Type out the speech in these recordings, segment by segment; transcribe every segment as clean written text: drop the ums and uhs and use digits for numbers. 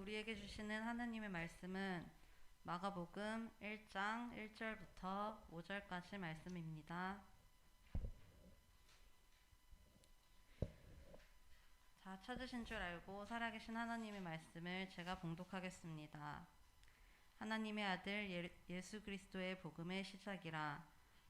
우리에게 주시는 하나님의 말씀은 마가복음 1장 1절부터 5절까지 말씀입니다. 자, 찾으신 줄 알고 살아계신 하나님의 말씀을 제가 봉독하겠습니다. 하나님의 아들 예수 그리스도의 복음의 시작이라.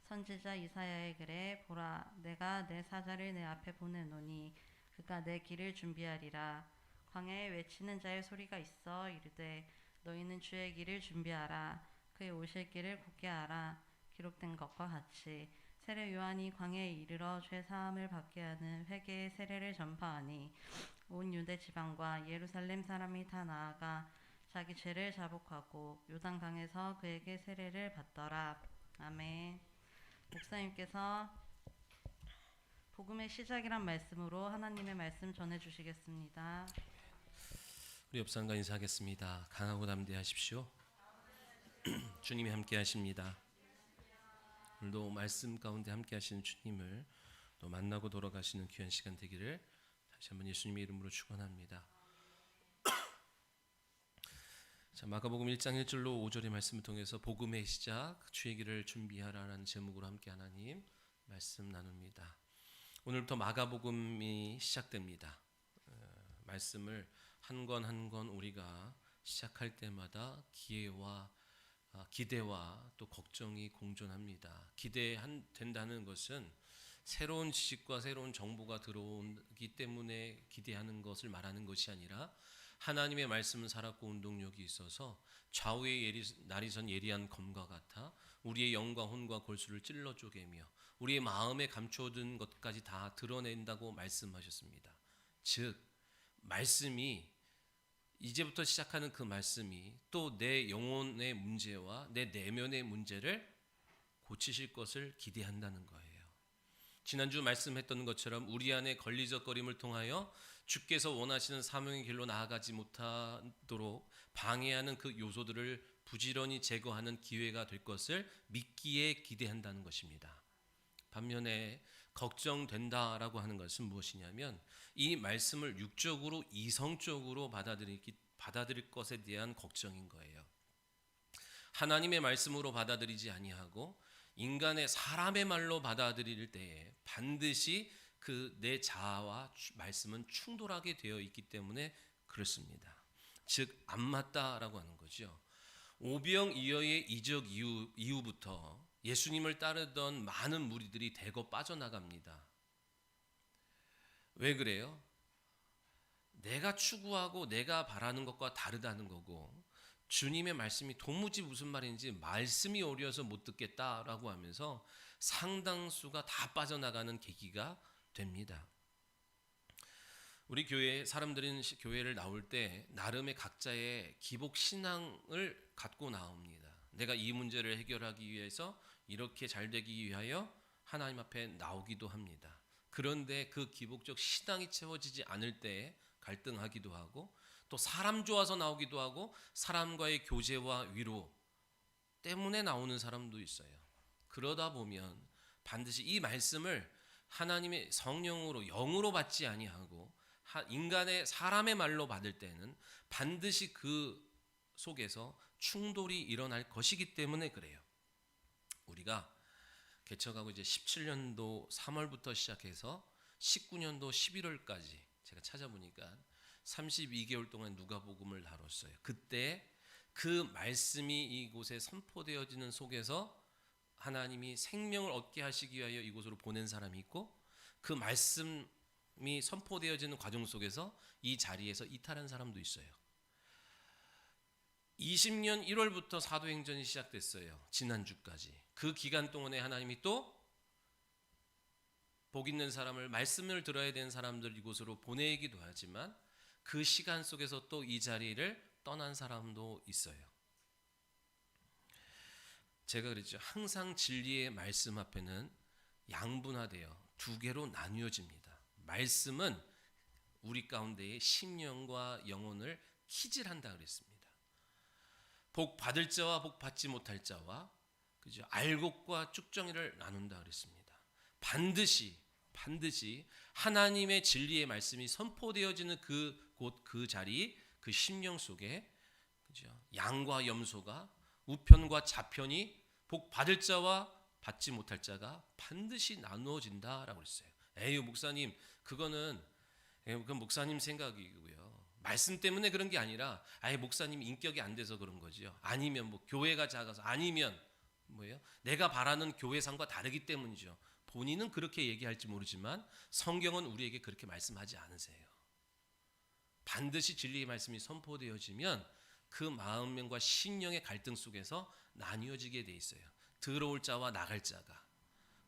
선지자 이사야의 글에 보라, 내가 내 사자를 내 앞에 보내노니 그가 내 길을 준비하리라. 광야에 외치는 자의 소리가 있어 이르되 너희는 주의 길을 준비하라. 그의 오실 길을 굳게 하라. 기록된 것과 같이 세례 요한이 광야에 이르러 죄 사함을 받게 하는 회개의 세례를 전파하니 온 유대 지방과 예루살렘 사람이 다 나아가 자기 죄를 자복하고 요단강에서 그에게 세례를 받더라. 아멘. 목사님께서 복음의 시작이란 말씀으로 하나님의 말씀 전해주시겠습니다. 우리 옆사람과 인사하겠습니다. 강하고 담대하십시오. 주님이 함께 하십니다. 오늘도 말씀 가운데 함께 하시는 주님을 또 만나고 돌아가시는 귀한 시간 되기를 다시 한번 예수님의 이름으로 축원합니다. 자, 마가복음 1장 1절로 5절의 말씀을 통해서 복음의 시작, 주의 길을 준비하라는 제목으로 함께 하나님 말씀 나눕니다. 오늘부터 마가복음이 시작됩니다. 말씀을 한 권 한 권 우리가 시작할 때마다 기대와 또 걱정이 공존합니다. 기대된다는 것은 새로운 지식과 새로운 정보가 들어오기 때문에 기대하는 것을 말하는 것이 아니라 하나님의 말씀은 살았고 운동력이 있어서 좌우에 날이선 예리한 검과 같아 우리의 영과 혼과 골수를 찔러 쪼개며 우리의 마음에 감춰둔 것까지 다 드러낸다고 말씀하셨습니다. 즉 말씀이 이제부터 시작하는 그 말씀이 또 내 영혼의 문제와 내 내면의 문제를 고치실 것을 기대한다는 거예요. 지난주 말씀했던 것처럼 우리 안에 걸리적거림을 통하여 주께서 원하시는 사명의 길로 나아가지 못하도록 방해하는 그 요소들을 부지런히 제거하는 기회가 될 것을 믿기에 기대한다는 것입니다. 반면에 걱정된다라고 하는 것은 무엇이냐면 이 말씀을 육적으로 이성적으로 받아들일 것에 대한 걱정인 거예요. 하나님의 말씀으로 받아들이지 아니하고 인간의 사람의 말로 받아들일 때에 반드시 그 내 자아와 말씀은 충돌하게 되어 있기 때문에 그렇습니다. 즉 안 맞다라고 하는 거죠. 오병이어의 이적 이후부터 예수님을 따르던 많은 무리들이 대거 빠져나갑니다. 왜 그래요? 내가 추구하고 내가 바라는 것과 다르다는 거고 주님의 말씀이 도무지 무슨 말인지 말씀이 어려워서 못 듣겠다라고 하면서 상당수가 다 빠져나가는 계기가 됩니다. 우리 교회 사람들은 교회를 나올 때 나름의 각자의 기복 신앙을 갖고 나옵니다. 내가 이 문제를 해결하기 위해서 이렇게 잘 되기 위하여 하나님 앞에 나오기도 합니다. 그런데 그 기복적 신앙이 채워지지 않을 때 갈등하기도 하고 또 사람 좋아서 나오기도 하고 사람과의 교제와 위로 때문에 나오는 사람도 있어요. 그러다 보면 반드시 이 말씀을 하나님의 성령으로 영으로 받지 아니하고 인간의 사람의 말로 받을 때는 반드시 그 속에서 충돌이 일어날 것이기 때문에 그래요. 우리가 개척하고 이제 17년도 3월부터 시작해서 19년도 11월까지 제가 찾아보니까 32개월 동안 누가복음을 다뤘어요. 그때 그 말씀이 이곳에 선포되어지는 속에서 하나님이 생명을 얻게 하시기 위하여 이곳으로 보낸 사람이 있고 그 말씀이 선포되어지는 과정 속에서 이 자리에서 이탈한 사람도 있어요. 20년 1월부터 사도행전이 시작됐어요. 지난주까지. 그 기간 동안에 하나님이 또 복 있는 사람을 말씀을 들어야 되는 사람들 이곳으로 보내기도 하지만 그 시간 속에서 또 이 자리를 떠난 사람도 있어요. 제가 그랬죠. 항상 진리의 말씀 앞에는 양분화되어 두 개로 나뉘어집니다. 말씀은 우리 가운데의 심령과 영혼을 키질한다 그랬습니다. 복 받을 자와 복 받지 못할 자와 그죠? 알곡과 쭉정이를 나눈다 그랬습니다. 반드시 하나님의 진리의 말씀이 선포되어지는 그 자리, 그 심령 속에, 그죠? 양과 염소가 우편과 좌편이 복 받을 자와 받지 못할 자가 반드시 나누어진다라고 했어요. 에휴 목사님, 그거는 그 목사님 생각이고요. 말씀 때문에 그런 게 아니라 아예 목사님 인격이 안 돼서 그런 거지요. 아니면 뭐 교회가 작아서, 아니면 뭐예요? 내가 바라는 교회상과 다르기 때문이죠. 본인은 그렇게 얘기할지 모르지만 성경은 우리에게 그렇게 말씀하지 않으세요. 반드시 진리의 말씀이 선포되어지면 그 마음과 신령의 갈등 속에서 나뉘어지게 돼 있어요. 들어올 자와 나갈 자가,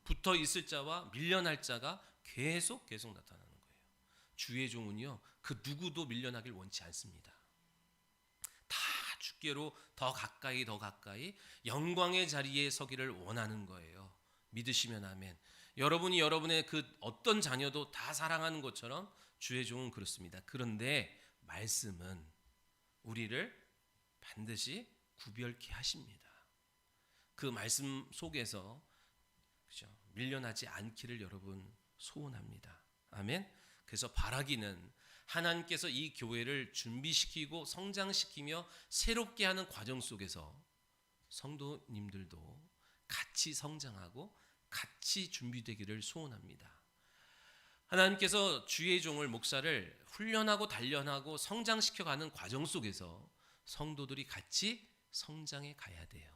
붙어 있을 자와 밀려날 자가 계속 나타나는 거예요. 주의 종은요, 그 누구도 밀려나길 원치 않습니다. 다 주께로 더 가까이 영광의 자리에 서기를 원하는 거예요. 믿으시면 아멘. 여러분이 여러분의 그 어떤 자녀도 다 사랑하는 것처럼 주의 종은 그렇습니다. 그런데 말씀은 우리를 반드시 구별케 하십니다. 그 말씀 속에서, 그죠? 밀려나지 않기를 여러분 소원합니다. 아멘. 그래서 바라기는 하나님께서 이 교회를 준비시키고 성장시키며 새롭게 하는 과정 속에서 성도님들도 같이 성장하고 같이 준비되기를 소원합니다. 하나님께서 주의 종을, 목사를 훈련하고 단련하고 성장시켜가는 과정 속에서 성도들이 같이 성장해 가야 돼요.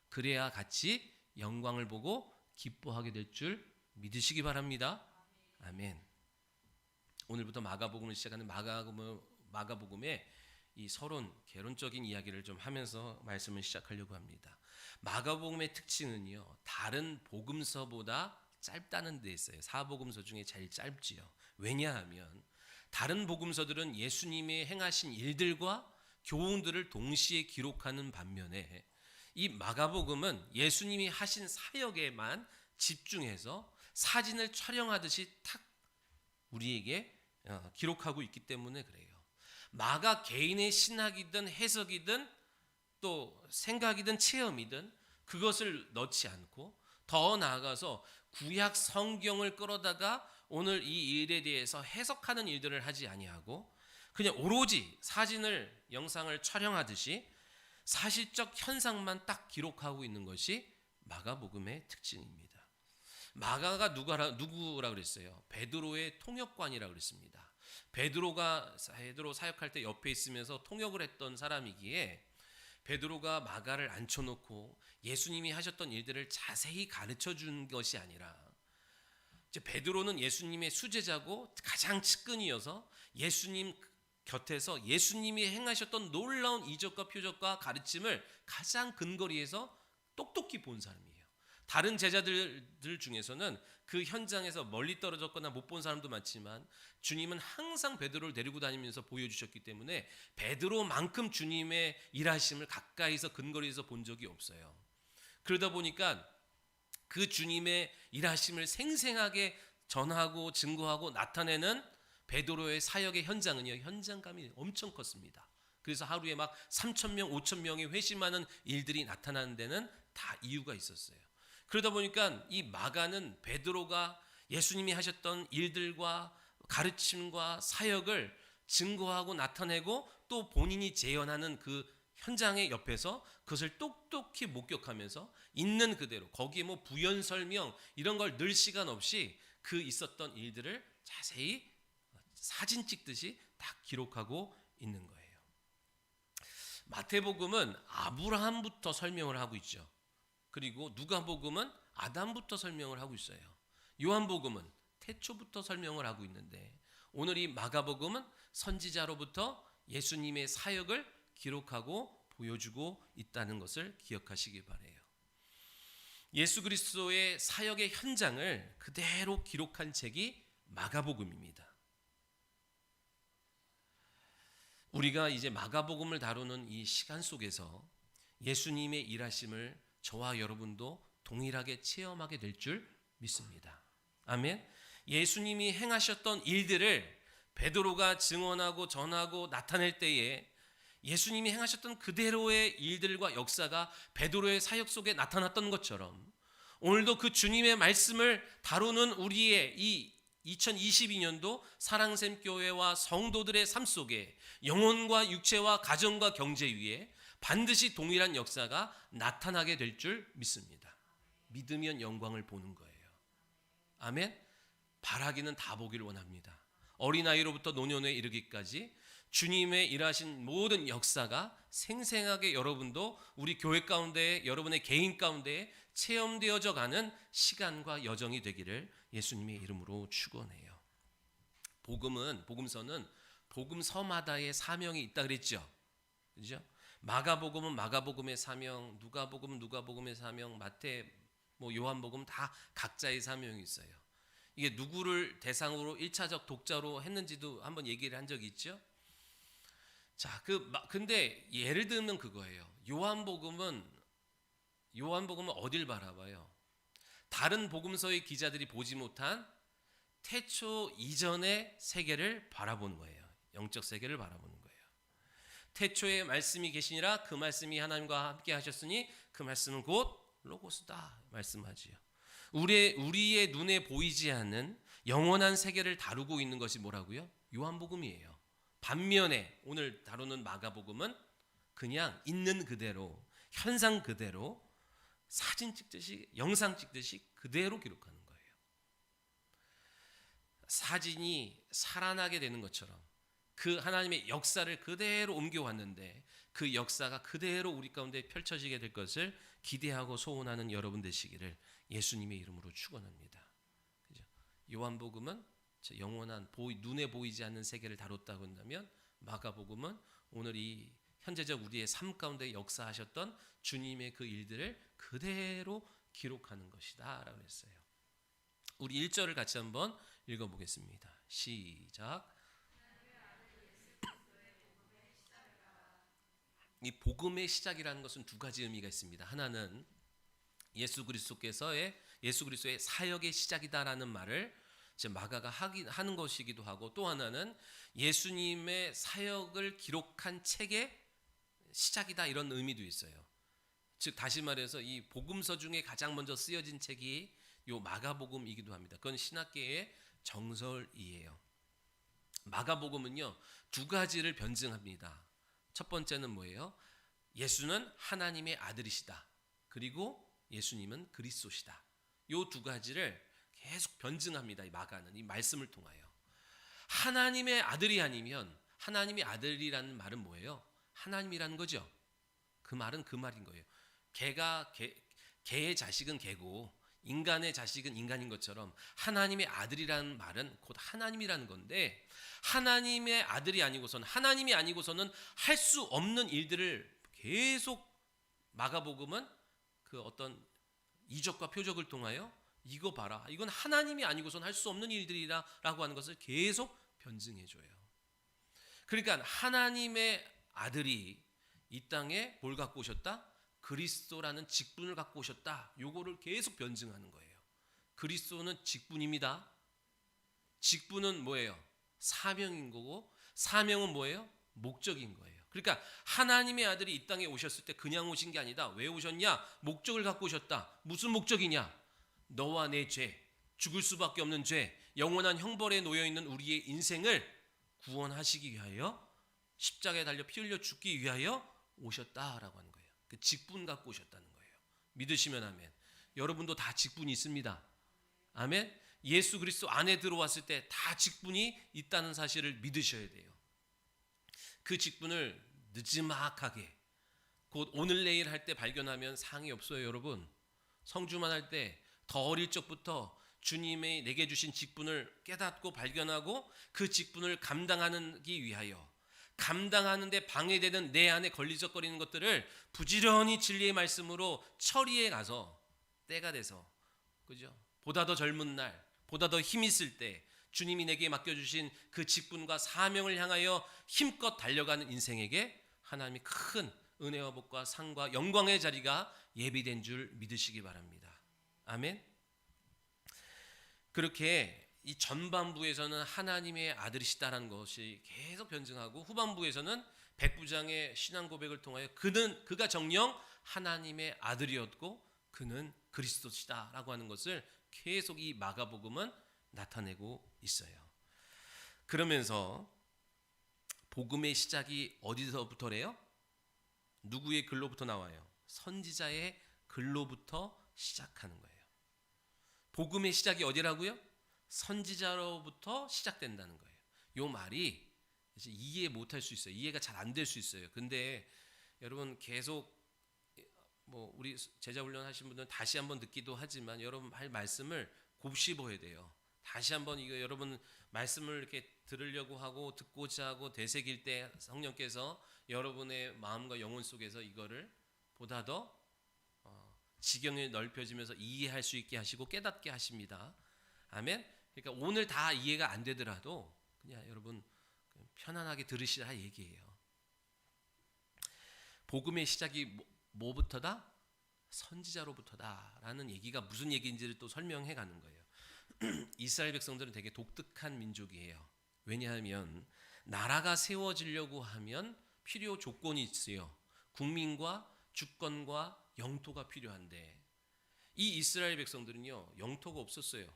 그래야 같이 영광을 보고 기뻐하게 될 줄 믿으시기 바랍니다. 아멘. 오늘부터 마가복음을 시작하는 마가복음의 이 서론, 개론적인 이야기를 좀 하면서 말씀을 시작하려고 합니다. 마가복음의 특징은요, 다른 복음서보다 짧다는 데 있어요. 사복음서 중에 제일 짧지요. 왜냐하면 다른 복음서들은 예수님의 행하신 일들과 교훈들을 동시에 기록하는 반면에 이 마가복음은 예수님이 하신 사역에만 집중해서 사진을 촬영하듯이 탁 우리에게 기록하고 있기 때문에 그래요. 마가 개인의 신학이든 해석이든 또 생각이든 체험이든 그것을 넣지 않고, 더 나아가서 구약 성경을 끌어다가 오늘 이 일에 대해서 해석하는 일들을 하지 아니하고 그냥 오로지 사진을, 영상을 촬영하듯이 사실적 현상만 딱 기록하고 있는 것이 마가복음의 특징입니다. 마가가 누구라 그랬어요? 베드로의 통역관이라 그랬습니다. 베드로 사역할 때 옆에 있으면서 통역을 했던 사람이기에 베드로가 마가를 앉혀놓고 예수님이 하셨던 일들을 자세히 가르쳐 준 것이 아니라, 이제 베드로는 예수님의 수제자고 가장 측근이어서 예수님 곁에서 예수님이 행하셨던 놀라운 이적과 표적과 가르침을 가장 근거리에서 똑똑히 본 사람이에요. 다른 제자들 중에서는 그 현장에서 멀리 떨어졌거나 못 본 사람도 많지만 주님은 항상 베드로를 데리고 다니면서 보여주셨기 때문에 베드로만큼 주님의 일하심을 가까이서 근거리에서 본 적이 없어요. 그러다 보니까 그 주님의 일하심을 생생하게 전하고 증거하고 나타내는 베드로의 사역의 현장은요, 현장감이 엄청 컸습니다. 그래서 하루에 막 3,000명, 5,000명이 회심하는 일들이 나타나는 데는 다 이유가 있었어요. 그러다 보니까 이 마가는 베드로가 예수님이 하셨던 일들과 가르침과 사역을 증거하고 나타내고 또 본인이 재현하는 그 현장의 옆에서 그것을 똑똑히 목격하면서 있는 그대로, 거기에 뭐 부연 설명 이런 걸 넣을 시간 없이 그 있었던 일들을 자세히 사진 찍듯이 다 기록하고 있는 거예요. 마태복음은 아브라함부터 설명을 하고 있죠. 그리고 누가복음은 아담부터 설명을 하고 있어요. 요한복음은 태초부터 설명을 하고 있는데, 오늘 이 마가복음은 선지자로부터 예수님의 사역을 기록하고 보여주고 있다는 것을 기억하시기 바라요. 예수 그리스도의 사역의 현장을 그대로 기록한 책이 마가복음입니다. 우리가 이제 마가복음을 다루는 이 시간 속에서 예수님의 일하심을 저와 여러분도 동일하게 체험하게 될 줄 믿습니다. 아멘. 예수님이 행하셨던 일들을 베드로가 증언하고 전하고 나타낼 때에 예수님이 행하셨던 그대로의 일들과 역사가 베드로의 사역 속에 나타났던 것처럼 오늘도 그 주님의 말씀을 다루는 우리의 이 2022년도 사랑샘 교회와 성도들의 삶 속에 영혼과 육체와 가정과 경제 위에 반드시 동일한 역사가 나타나게 될 줄 믿습니다. 믿으면 영광을 보는 거예요. 아멘. 바라기는 다 보기를 원합니다. 어린아이로부터 노년에 이르기까지 주님의 일하신 모든 역사가 생생하게 여러분도 우리 교회 가운데 여러분의 개인 가운데 체험되어져 가는 시간과 여정이 되기를 예수님의 이름으로 축원해요. 복음서는 복음서마다의 사명이 있다 그랬죠. 그죠? 마가복음은 마가복음의 사명, 누가복음은 누가복음의 사명, 마태, 요한복음 다 각자의 사명이 있어요. 이게 누구를 대상으로 1차적 독자로 했는지도 한번 얘기를 한 적이 있죠. 자, 근데 예를 들면 그거예요. 요한복음은 어딜 바라봐요? 다른 복음서의 기자들이 보지 못한 태초 이전의 세계를 바라보는 거예요. 영적 세계를 바라보는 거예요. 태초에 말씀이 계시니라 그 말씀이 하나님과 함께 하셨으니 그 말씀은 곧 로고스다 말씀하지요. 우리의 눈에 보이지 않는 영원한 세계를 다루고 있는 것이 뭐라고요? 요한복음이에요. 반면에 오늘 다루는 마가복음은 그냥 있는 그대로, 현상 그대로, 사진 찍듯이, 영상 찍듯이 그대로 기록하는 거예요. 사진이 살아나게 되는 것처럼 그 하나님의 역사를 그대로 옮겨왔는데 그 역사가 그대로 우리 가운데 펼쳐지게 될 것을 기대하고 소원하는 여러분 되시기를 예수님의 이름으로 축원합니다. 그죠? 요한복음은 영원한 눈에 보이지 않는 세계를 다뤘다고 한다면 마가복음은 오늘 이 현재적 우리의 삶 가운데 역사하셨던 주님의 그 일들을 그대로 기록하는 것이다 라고 했어요. 우리 1절을 같이 한번 읽어보겠습니다. 시작. 이 복음의 시작이라는 것은 두 가지 의미가 있습니다. 하나는 예수 그리스도의 사역의 시작이다라는 말을 마가가 하는 것이기도 하고, 또 하나는 예수님의 사역을 기록한 책의 시작이다 이런 의미도 있어요. 즉 다시 말해서 이 복음서 중에 가장 먼저 쓰여진 책이 요 마가복음이기도 합니다. 그건 신학계의 정설이에요. 마가복음은요 두 가지를 변증합니다. 첫 번째는 뭐예요? 예수는 하나님의 아들이시다. 그리고 예수님은 그리스도시다. 요 두 가지를 계속 변증합니다. 이 마가는 이 말씀을 통하여. 하나님의 아들이 아니면, 하나님의 아들이라는 말은 뭐예요? 하나님이라는 거죠. 그 말은 그 말인 거예요. 개의 자식은 개고 인간의 자식은 인간인 것처럼 하나님의 아들이라는 말은 곧 하나님이라는 건데, 하나님의 아들이 아니고서는, 하나님이 아니고서는 할 수 없는 일들을 계속 마가복음은 그 어떤 이적과 표적을 통하여 이거 봐라, 이건 하나님이 아니고서는 할 수 없는 일들이라고 하는 것을 계속 변증해줘요. 그러니까 하나님의 아들이 이 땅에 뭘 갖고 오셨다? 그리스도라는 직분을 갖고 오셨다. 요거를 계속 변증하는 거예요. 그리스도는 직분입니다. 직분은 뭐예요? 사명인 거고, 사명은 뭐예요? 목적인 거예요. 그러니까 하나님의 아들이 이 땅에 오셨을 때 그냥 오신 게 아니다. 왜 오셨냐? 목적을 갖고 오셨다. 무슨 목적이냐? 너와 내 죄, 죽을 수밖에 없는 죄, 영원한 형벌에 놓여있는 우리의 인생을 구원하시기 위하여 십자가에 달려 피 흘려 죽기 위하여 오셨다라고 하는 거예요. 그 직분 갖고 오셨다는 거예요. 믿으시면 아멘. 여러분도 다 직분이 있습니다. 아멘. 예수 그리스도 안에 들어왔을 때 다 직분이 있다는 사실을 믿으셔야 돼요. 그 직분을 느지막하게 곧 오늘 내일 할 때 발견하면 상이 없어요. 여러분, 성주만 할 때 더 어릴 적부터 주님의 내게 주신 직분을 깨닫고 발견하고 그 직분을 감당하기 위하여, 감당하는데 방해되는 내 안에 걸리적거리는 것들을 부지런히 진리의 말씀으로 처리해 가서 때가 돼서, 그죠? 보다 더 젊은 날, 보다 더 힘 있을 때 주님이 내게 맡겨주신 그 직분과 사명을 향하여 힘껏 달려가는 인생에게 하나님이 큰 은혜와 복과 상과 영광의 자리가 예비된 줄 믿으시기 바랍니다. 아멘. 그렇게 이 전반부에서는 하나님의 아들이시다라는 것이 계속 변증하고, 후반부에서는 백부장의 신앙 고백을 통하여 그가 정녕 하나님의 아들이었고 그는 그리스도시다라고 하는 것을 계속 이 마가복음은 나타내고 있어요. 그러면서 복음의 시작이 어디서부터래요? 누구의 글로부터 나와요? 선지자의 글로부터 시작하는 거예요. 복음의 시작이 어디라고요? 선지자로부터 시작된다는 거예요. 이 말이 이해 못할 수 있어요. 이해가 잘 안 될 수 있어요. 근데 여러분 계속 우리 제자 훈련 하신 분들은 다시 한번 듣기도 하지만 여러분 할 말씀을 곱씹어야 돼요. 다시 한번 이거 여러분 말씀을 이렇게 들으려고 하고 듣고자 하고 되새길 때 성령께서 여러분의 마음과 영혼 속에서 이거를 보다 더 지경이 넓혀지면서 이해할 수 있게 하시고 깨닫게 하십니다. 아멘. 그러니까 오늘 다 이해가 안 되더라도 그냥 여러분 편안하게 들으시라 얘기예요. 복음의 시작이 뭐부터다? 선지자로부터다라는 얘기가 무슨 얘기인지를 또 설명해 가는 거예요. 이스라엘 백성들은 되게 독특한 민족이에요. 왜냐하면 나라가 세워지려고 하면 필요 조건이 있어요. 국민과 주권과 영토가 필요한데 이 이스라엘 백성들은요 영토가 없었어요.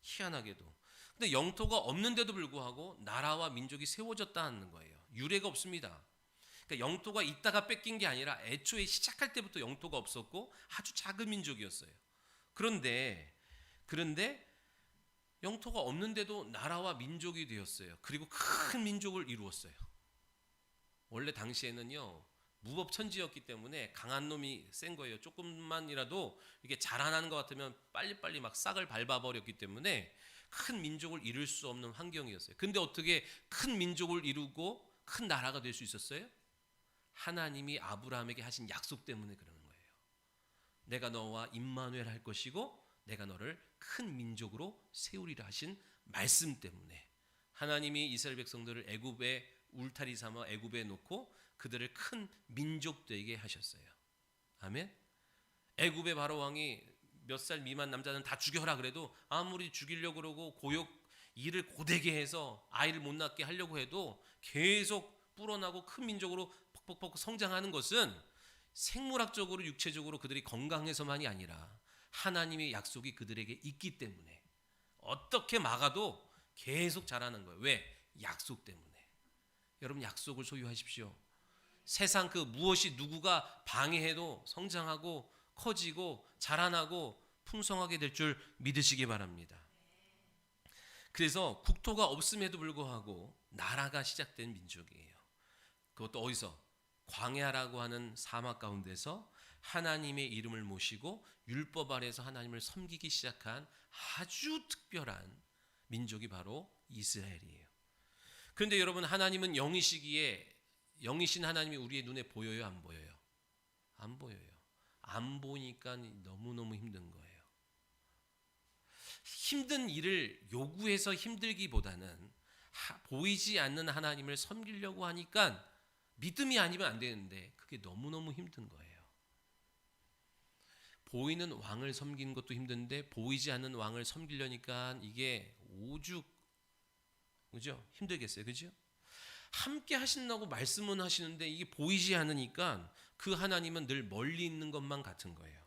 희한하게도. 근데 영토가 없는데도 불구하고 나라와 민족이 세워졌다는 거예요. 유례가 없습니다. 그러니까 영토가 있다가 뺏긴 게 아니라 애초에 시작할 때부터 영토가 없었고 아주 작은 민족이었어요. 그런데 영토가 없는데도 나라와 민족이 되었어요. 그리고 큰 민족을 이루었어요. 원래 당시에는요 무법천지였기 때문에 강한 놈이 센 거예요. 조금만이라도 이게 자라나는 것 같으면 빨리빨리 막 싹을 밟아버렸기 때문에 큰 민족을 이룰 수 없는 환경이었어요. 근데 어떻게 큰 민족을 이루고 큰 나라가 될 수 있었어요? 하나님이 아브라함에게 하신 약속 때문에 그러는 거예요. 내가 너와 임마누엘 할 것이고 내가 너를 큰 민족으로 세우리라 하신 말씀 때문에 하나님이 이스라엘 백성들을 애굽의 울타리 삼아 애굽에 놓고 그들을 큰 민족 되게 하셨어요. 아멘. 애굽의 바로 왕이 몇 살 미만 남자는 다 죽여라 그래도 아무리 죽이려고 그러고 일을 고되게 해서 아이를 못 낳게 하려고 해도 계속 불어나고 큰 민족으로 퍽퍽퍽 성장하는 것은 생물학적으로 육체적으로 그들이 건강해서만이 아니라 하나님의 약속이 그들에게 있기 때문에 어떻게 막아도 계속 자라는 거예요. 왜? 약속 때문에. 여러분 약속을 소유하십시오. 세상 그 무엇이 누구가 방해해도 성장하고 커지고 자라나고 풍성하게 될 줄 믿으시기 바랍니다. 그래서 국토가 없음에도 불구하고 나라가 시작된 민족이에요. 그것도 어디서? 광야라고 하는 사막 가운데서 하나님의 이름을 모시고 율법 아래에서 하나님을 섬기기 시작한 아주 특별한 민족이 바로 이스라엘이에요. 그런데 여러분 하나님은 영이시기에 영이신 하나님이 우리의 눈에 보여요? 안 보여요? 안 보여요. 안 보니까 너무너무 힘든 거예요. 힘든 일을 요구해서 힘들기보다는 보이지 않는 하나님을 섬기려고 하니까 믿음이 아니면 안 되는데 그게 너무너무 힘든 거예요. 보이는 왕을 섬기는 것도 힘든데 보이지 않는 왕을 섬기려니까 이게 오죽 그죠? 힘들겠어요. 그죠? 함께 하신다고 말씀은 하시는데 이게 보이지 않으니까 그 하나님은 늘 멀리 있는 것만 같은 거예요.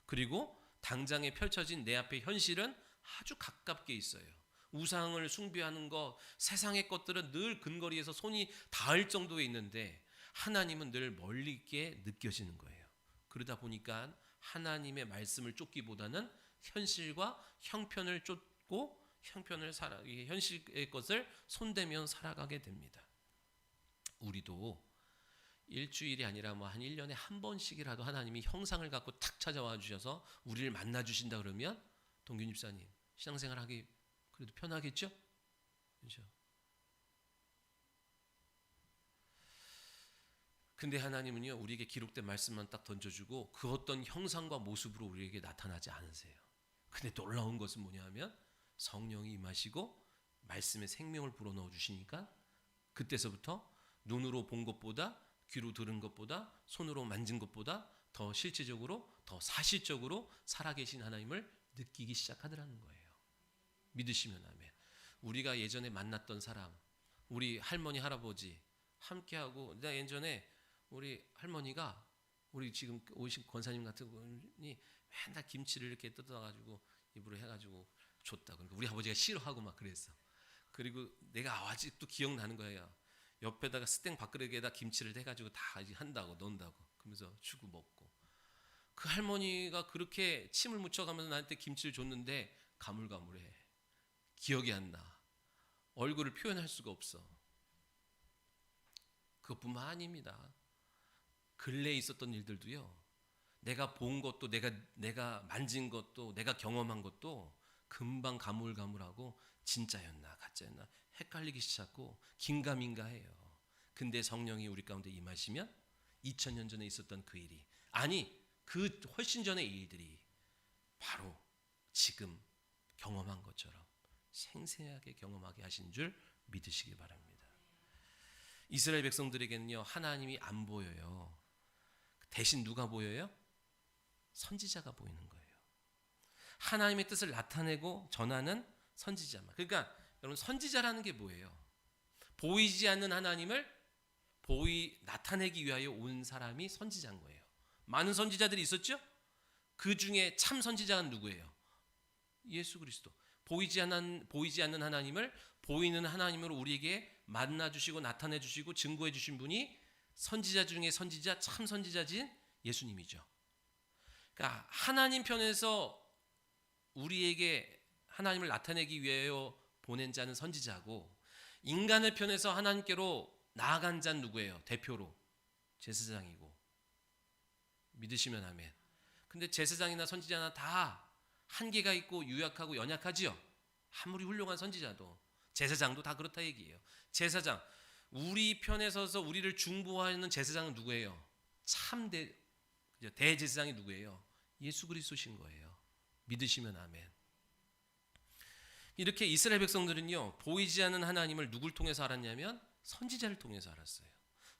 그리고 당장에 펼쳐진 내 앞에 현실은 아주 가깝게 있어요. 우상을 숭배하는 것, 세상의 것들은 늘 근거리에서 손이 닿을 정도에 있는데 하나님은 늘 멀리 있게 느껴지는 거예요. 그러다 보니까 하나님의 말씀을 쫓기보다는 현실과 형편을 쫓고 현실의 것을 손대면 살아가게 됩니다. 우리도 일주일이 아니라 한 1년에 한 번씩이라도 하나님이 형상을 갖고 탁 찾아와 주셔서 우리를 만나 주신다 그러면 동균 집사님 신앙생활 하기 그래도 편하겠죠? 그렇죠? 근데 하나님은요 우리에게 기록된 말씀만 딱 던져주고 그 어떤 형상과 모습으로 우리에게 나타나지 않으세요. 근데 놀라운 것은 뭐냐면 성령이 임하시고 말씀에 생명을 불어넣어 주시니까 그때서부터 눈으로 본 것보다 귀로 들은 것보다 손으로 만진 것보다 더 실제적으로 더 사실적으로 살아계신 하나님을 느끼기 시작하더라는 거예요. 믿으시면 아멘. 우리가 예전에 만났던 사람 우리 할머니 할아버지 함께하고 내가 예전에 우리 할머니가 우리 지금 오신 권사님 같은 분이 맨날 김치를 이렇게 뜯어가지고 입으로 해가지고 줬다. 그러니까 우리 아버지가 싫어하고 막 그랬어. 그리고 내가 아직도 기억나는 거예요. 옆에다가 스탱 밥그릇에다 김치를 해가지고 다 한다고 넣는다고. 그러면서 주고 먹고. 그 할머니가 그렇게 침을 묻혀가면서 나한테 김치를 줬는데 가물가물해. 기억이 안 나. 얼굴을 표현할 수가 없어. 그것뿐만 아닙니다. 근래에 있었던 일들도요. 내가 본 것도 내가 만진 것도 내가 경험한 것도 금방 가물가물하고 진짜였나 가짜였나 헷갈리기 시작하고 긴가민가해요. 근데 성령이 우리 가운데 임하시면 2000년 전에 있었던 그 일이 아니 그 훨씬 전의 일들이 바로 지금 경험한 것처럼 생생하게 경험하게 하신 줄 믿으시기 바랍니다. 이스라엘 백성들에게는요 하나님이 안 보여요. 대신 누가 보여요? 선지자가 보이는 거예요. 하나님의 뜻을 나타내고 전하는 선지자만. 그러니까 여러분 선지자라는 게 뭐예요? 보이지 않는 하나님을 나타내기 위하여 온 사람이 선지자인 거예요. 많은 선지자들이 있었죠? 그 중에 참 선지자는 누구예요? 예수 그리스도. 보이지 않는 하나님을 보이는 하나님으로 우리에게 만나주시고 나타내주시고 증거해 주신 분이 선지자 중에 선지자 참 선지자진 예수님이죠. 그러니까 하나님 편에서 우리에게 하나님을 나타내기 위하여 보낸 자는 선지자고 인간의 편에서 하나님께로 나아간 자는 누구예요? 대표로 제사장이고. 믿으시면 아멘. 근데 제사장이나 선지자나 다 한계가 있고 유약하고 연약하지요. 아무리 훌륭한 선지자도 제사장도 다 그렇다 얘기예요. 제사장 우리 편에 서서 우리를 중보하는 제사장은 누구예요? 참 대제사장이 누구예요? 예수 그리스도신 거예요. 믿으시면 아멘. 이렇게 이스라엘 백성들은요 보이지 않는 하나님을 누굴 통해서 알았냐면 선지자를 통해서 알았어요.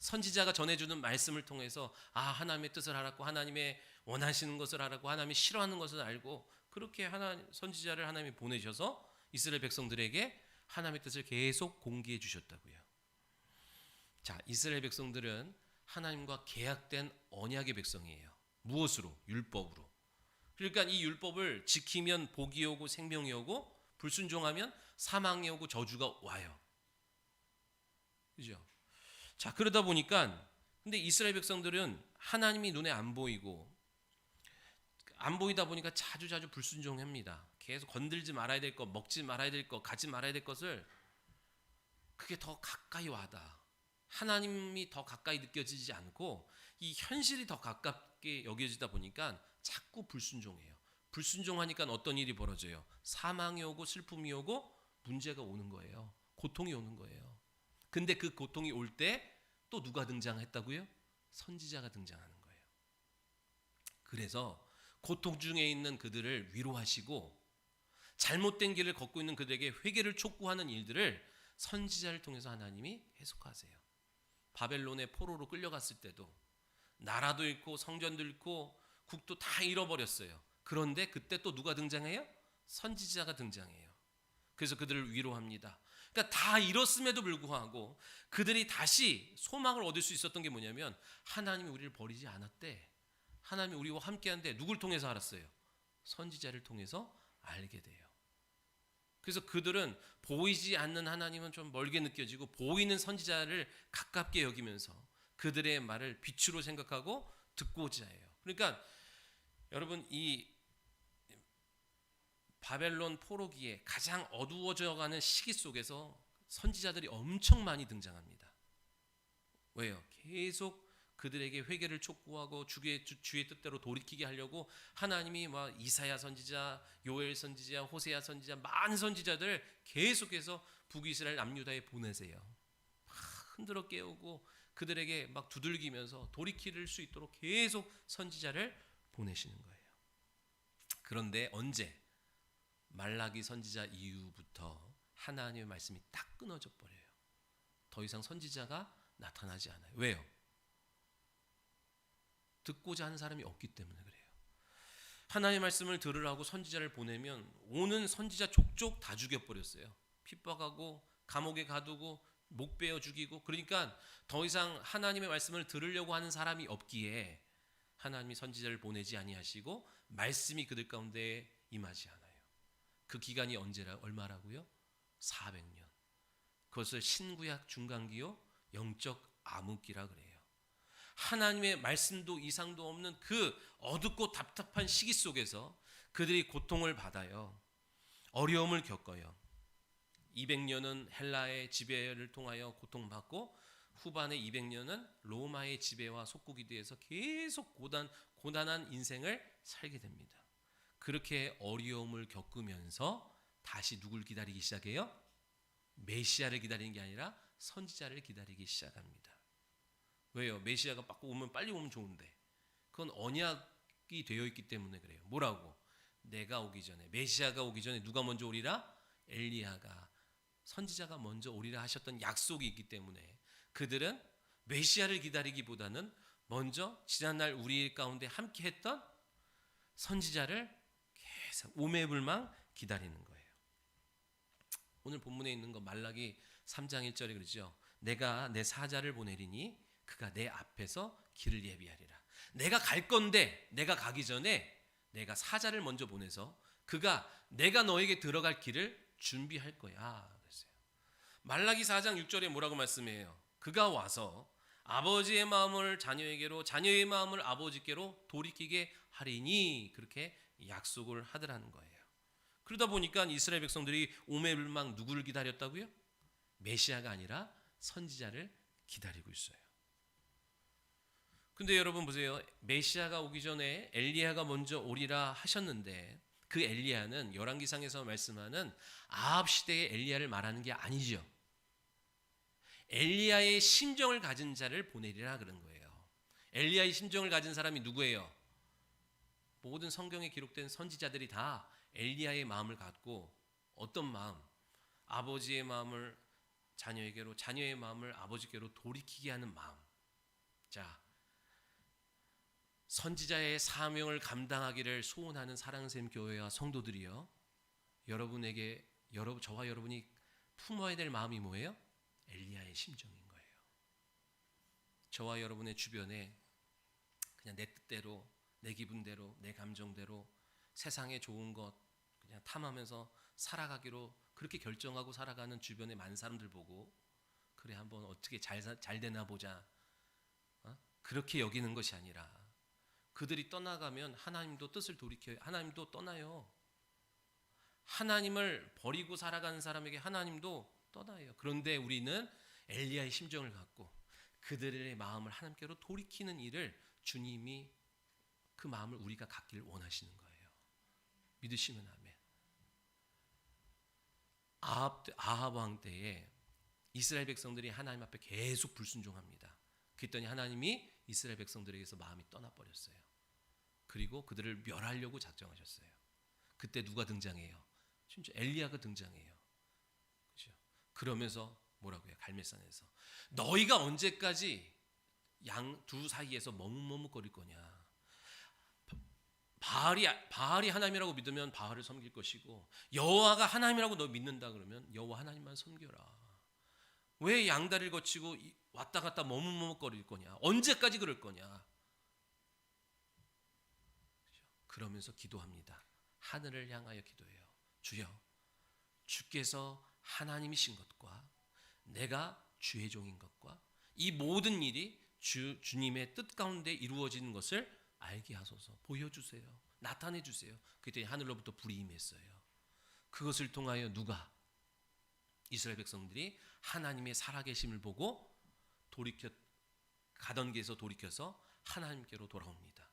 선지자가 전해주는 말씀을 통해서 하나님의 뜻을 알았고 하나님의 원하시는 것을 알았고 하나님이 싫어하는 것을 알고 그렇게 선지자를 하나님이 보내셔서 이스라엘 백성들에게 하나님의 뜻을 계속 공개해 주셨다고요. 자, 이스라엘 백성들은 하나님과 계약된 언약의 백성이에요. 무엇으로? 율법으로. 그러니까 이 율법을 지키면 복이 오고 생명이 오고 불순종하면 사망이 오고 저주가 와요. 그죠? 자, 그러다 보니까 근데 이스라엘 백성들은 하나님이 눈에 안 보이다 보니까 자주 불순종합니다. 계속 건들지 말아야 될 것, 먹지 말아야 될 것, 가지 말아야 될 것을 그게 더 가까이 와다. 하나님이 더 가까이 느껴지지 않고 이 현실이 더 가깝게 여겨지다 보니까 자꾸 불순종해요. 불순종하니까 어떤 일이 벌어져요? 사망이 오고 슬픔이 오고 문제가 오는 거예요. 고통이 오는 거예요. 근데 그 고통이 올 때 또 누가 등장했다고요? 선지자가 등장하는 거예요. 그래서 고통 중에 있는 그들을 위로하시고 잘못된 길을 걷고 있는 그들에게 회개를 촉구하는 일들을 선지자를 통해서 하나님이 해석하세요. 바벨론의 포로로 끌려갔을 때도 나라도 잃고 성전도 잃고 국도 다 잃어버렸어요. 그런데 그때 또 누가 등장해요? 선지자가 등장해요. 그래서 그들을 위로합니다. 그러니까 다 잃었음에도 불구하고 그들이 다시 소망을 얻을 수 있었던 게 뭐냐면 하나님이 우리를 버리지 않았대. 하나님이 우리와 함께한데 누굴 통해서 알았어요? 선지자를 통해서 알게 돼요. 그래서 그들은 보이지 않는 하나님은 좀 멀게 느껴지고 보이는 선지자를 가깝게 여기면서 그들의 말을 빛으로 생각하고 듣고자 해요. 그러니까 여러분 이 바벨론 포로기에 가장 어두워져가는 시기 속에서 선지자들이 엄청 많이 등장합니다. 왜요? 계속 그들에게 회개를 촉구하고 주의 뜻대로 돌이키게 하려고 하나님이 막 이사야 선지자, 요엘 선지자, 호세아 선지자 많은 선지자들 계속해서 북이스라엘 남유다에 보내세요. 막 흔들어 깨우고 그들에게 막 두들기면서 돌이킬 수 있도록 계속 선지자를 보내시는 거예요. 그런데 언제? 말라기 선지자 이후부터 하나님의 말씀이 딱 끊어져 버려요. 더 이상 선지자가 나타나지 않아요. 왜요? 듣고자 하는 사람이 없기 때문에 그래요. 하나님의 말씀을 들으라고 선지자를 보내면 오는 선지자 족족 다 죽여버렸어요. 핍박하고 감옥에 가두고 목 베어 죽이고. 그러니까 더 이상 하나님의 말씀을 들으려고 하는 사람이 없기에 하나님이 선지자를 보내지 아니하시고 말씀이 그들 가운데 임하지 않아요. 그 기간이 얼마라고요? 400년. 그것을 신구약 중간기요 영적 암흑기라 그래요. 하나님의 말씀도 이상도 없는 그 어둡고 답답한 시기 속에서 그들이 고통을 받아요. 어려움을 겪어요. 200년은 헬라의 지배를 통하여 고통받고 후반의 200년은 로마의 지배와 속국이 되어서 계속 고단한 인생을 살게 됩니다. 그렇게 어려움을 겪으면서 다시 누굴 기다리기 시작해요? 메시아를 기다리는 게 아니라 선지자를 기다리기 시작합니다. 왜요? 메시아가 빨리 오면 좋은데 그건 언약이 되어 있기 때문에 그래요. 뭐라고? 내가 오기 전에, 메시아가 오기 전에 누가 먼저 오리라? 엘리야가, 선지자가 먼저 오리라 하셨던 약속이 있기 때문에 그들은 메시아를 기다리기보다는 먼저 지난날 우리 가운데 함께 했던 선지자를 계속 오매불망 기다리는 거예요. 오늘 본문에 있는 거 말라기 3장 1절에 그러죠. 내가 내 사자를 보내리니 그가 내 앞에서 길을 예비하리라. 내가 갈 건데 내가 가기 전에 내가 사자를 먼저 보내서 그가 내가 너에게 들어갈 길을 준비할 거야. 그랬어요. 말라기 4장 6절에 뭐라고 말씀해요? 그가 와서 아버지의 마음을 자녀에게로 자녀의 마음을 아버지께로 돌이키게 하리니 그렇게 약속을 하더라는 거예요. 그러다 보니까 이스라엘 백성들이 오매불망 누구를 기다렸다고요? 메시아가 아니라 선지자를 기다리고 있어요. 근데 여러분 보세요. 메시아가 오기 전에 엘리야가 먼저 오리라 하셨는데 그 엘리야는 열왕기상에서 말씀하는 아합 시대의 엘리야를 말하는 게 아니죠. 엘리야의 심정을 가진 자를 보내리라 그런 거예요. 엘리야의 심정을 가진 사람이 누구예요? 모든 성경에 기록된 선지자들이 다 엘리야의 마음을 갖고 어떤 마음? 아버지의 마음을 자녀에게로, 자녀의 마음을 아버지께로 돌이키게 하는 마음. 자, 선지자의 사명을 감당하기를 소원하는 사랑샘 교회와 성도들이요, 저와 여러분이 품어야 될 마음이 뭐예요? 엘리야의 심정인 거예요. 저와 여러분의 주변에 그냥 내 뜻대로, 내 기분대로, 내 감정대로 세상의 좋은 것 그냥 탐하면서 살아가기로 그렇게 결정하고 살아가는 주변의 많은 사람들 보고 그래 한번 어떻게 잘 되나 보자, 그렇게 여기는 것이 아니라 그들이 떠나가면 하나님도 뜻을 돌이켜요. 하나님도 떠나요. 하나님을 버리고 살아가는 사람에게 하나님도 떠나요. 그런데 우리는 엘리야의 심정을 갖고 그들의 마음을 하나님께로 돌이키는 일을 주님이 그 마음을 우리가 갖기를 원하시는 거예요. 믿으시면 아멘. 아합 왕 때에 이스라엘 백성들이 하나님 앞에 계속 불순종합니다. 그랬더니 하나님이 이스라엘 백성들에게서 마음이 떠나버렸어요. 그리고 그들을 멸하려고 작정하셨어요. 그때 누가 등장해요? 진짜 엘리야가 등장해요. 그렇죠? 그러면서 뭐라고요? 갈멜산에서 너희가 언제까지 양 두 사이에서 머뭇머뭇거릴 거냐? 바알이 하나님이라고 믿으면 바알을 섬길 것이고 여호와가 하나님이라고 너 믿는다 그러면 여호와 하나님만 섬겨라. 왜 양다리를 거치고 왔다 갔다 머뭇머뭇거릴 거냐? 언제까지 그럴 거냐? 그러면서 기도합니다. 하늘을 향하여 기도해요. 주여, 주께서 하나님이신 것과 내가 주의 종인 것과 이 모든 일이 주님의 뜻 가운데 이루어지는 것을 알게 하소서. 보여주세요. 나타내 주세요. 그때 하늘로부터 불이 임했어요. 그것을 통하여 누가? 이스라엘 백성들이 하나님의 살아계심을 보고 가던 길에서 돌이켜서 하나님께로 돌아옵니다.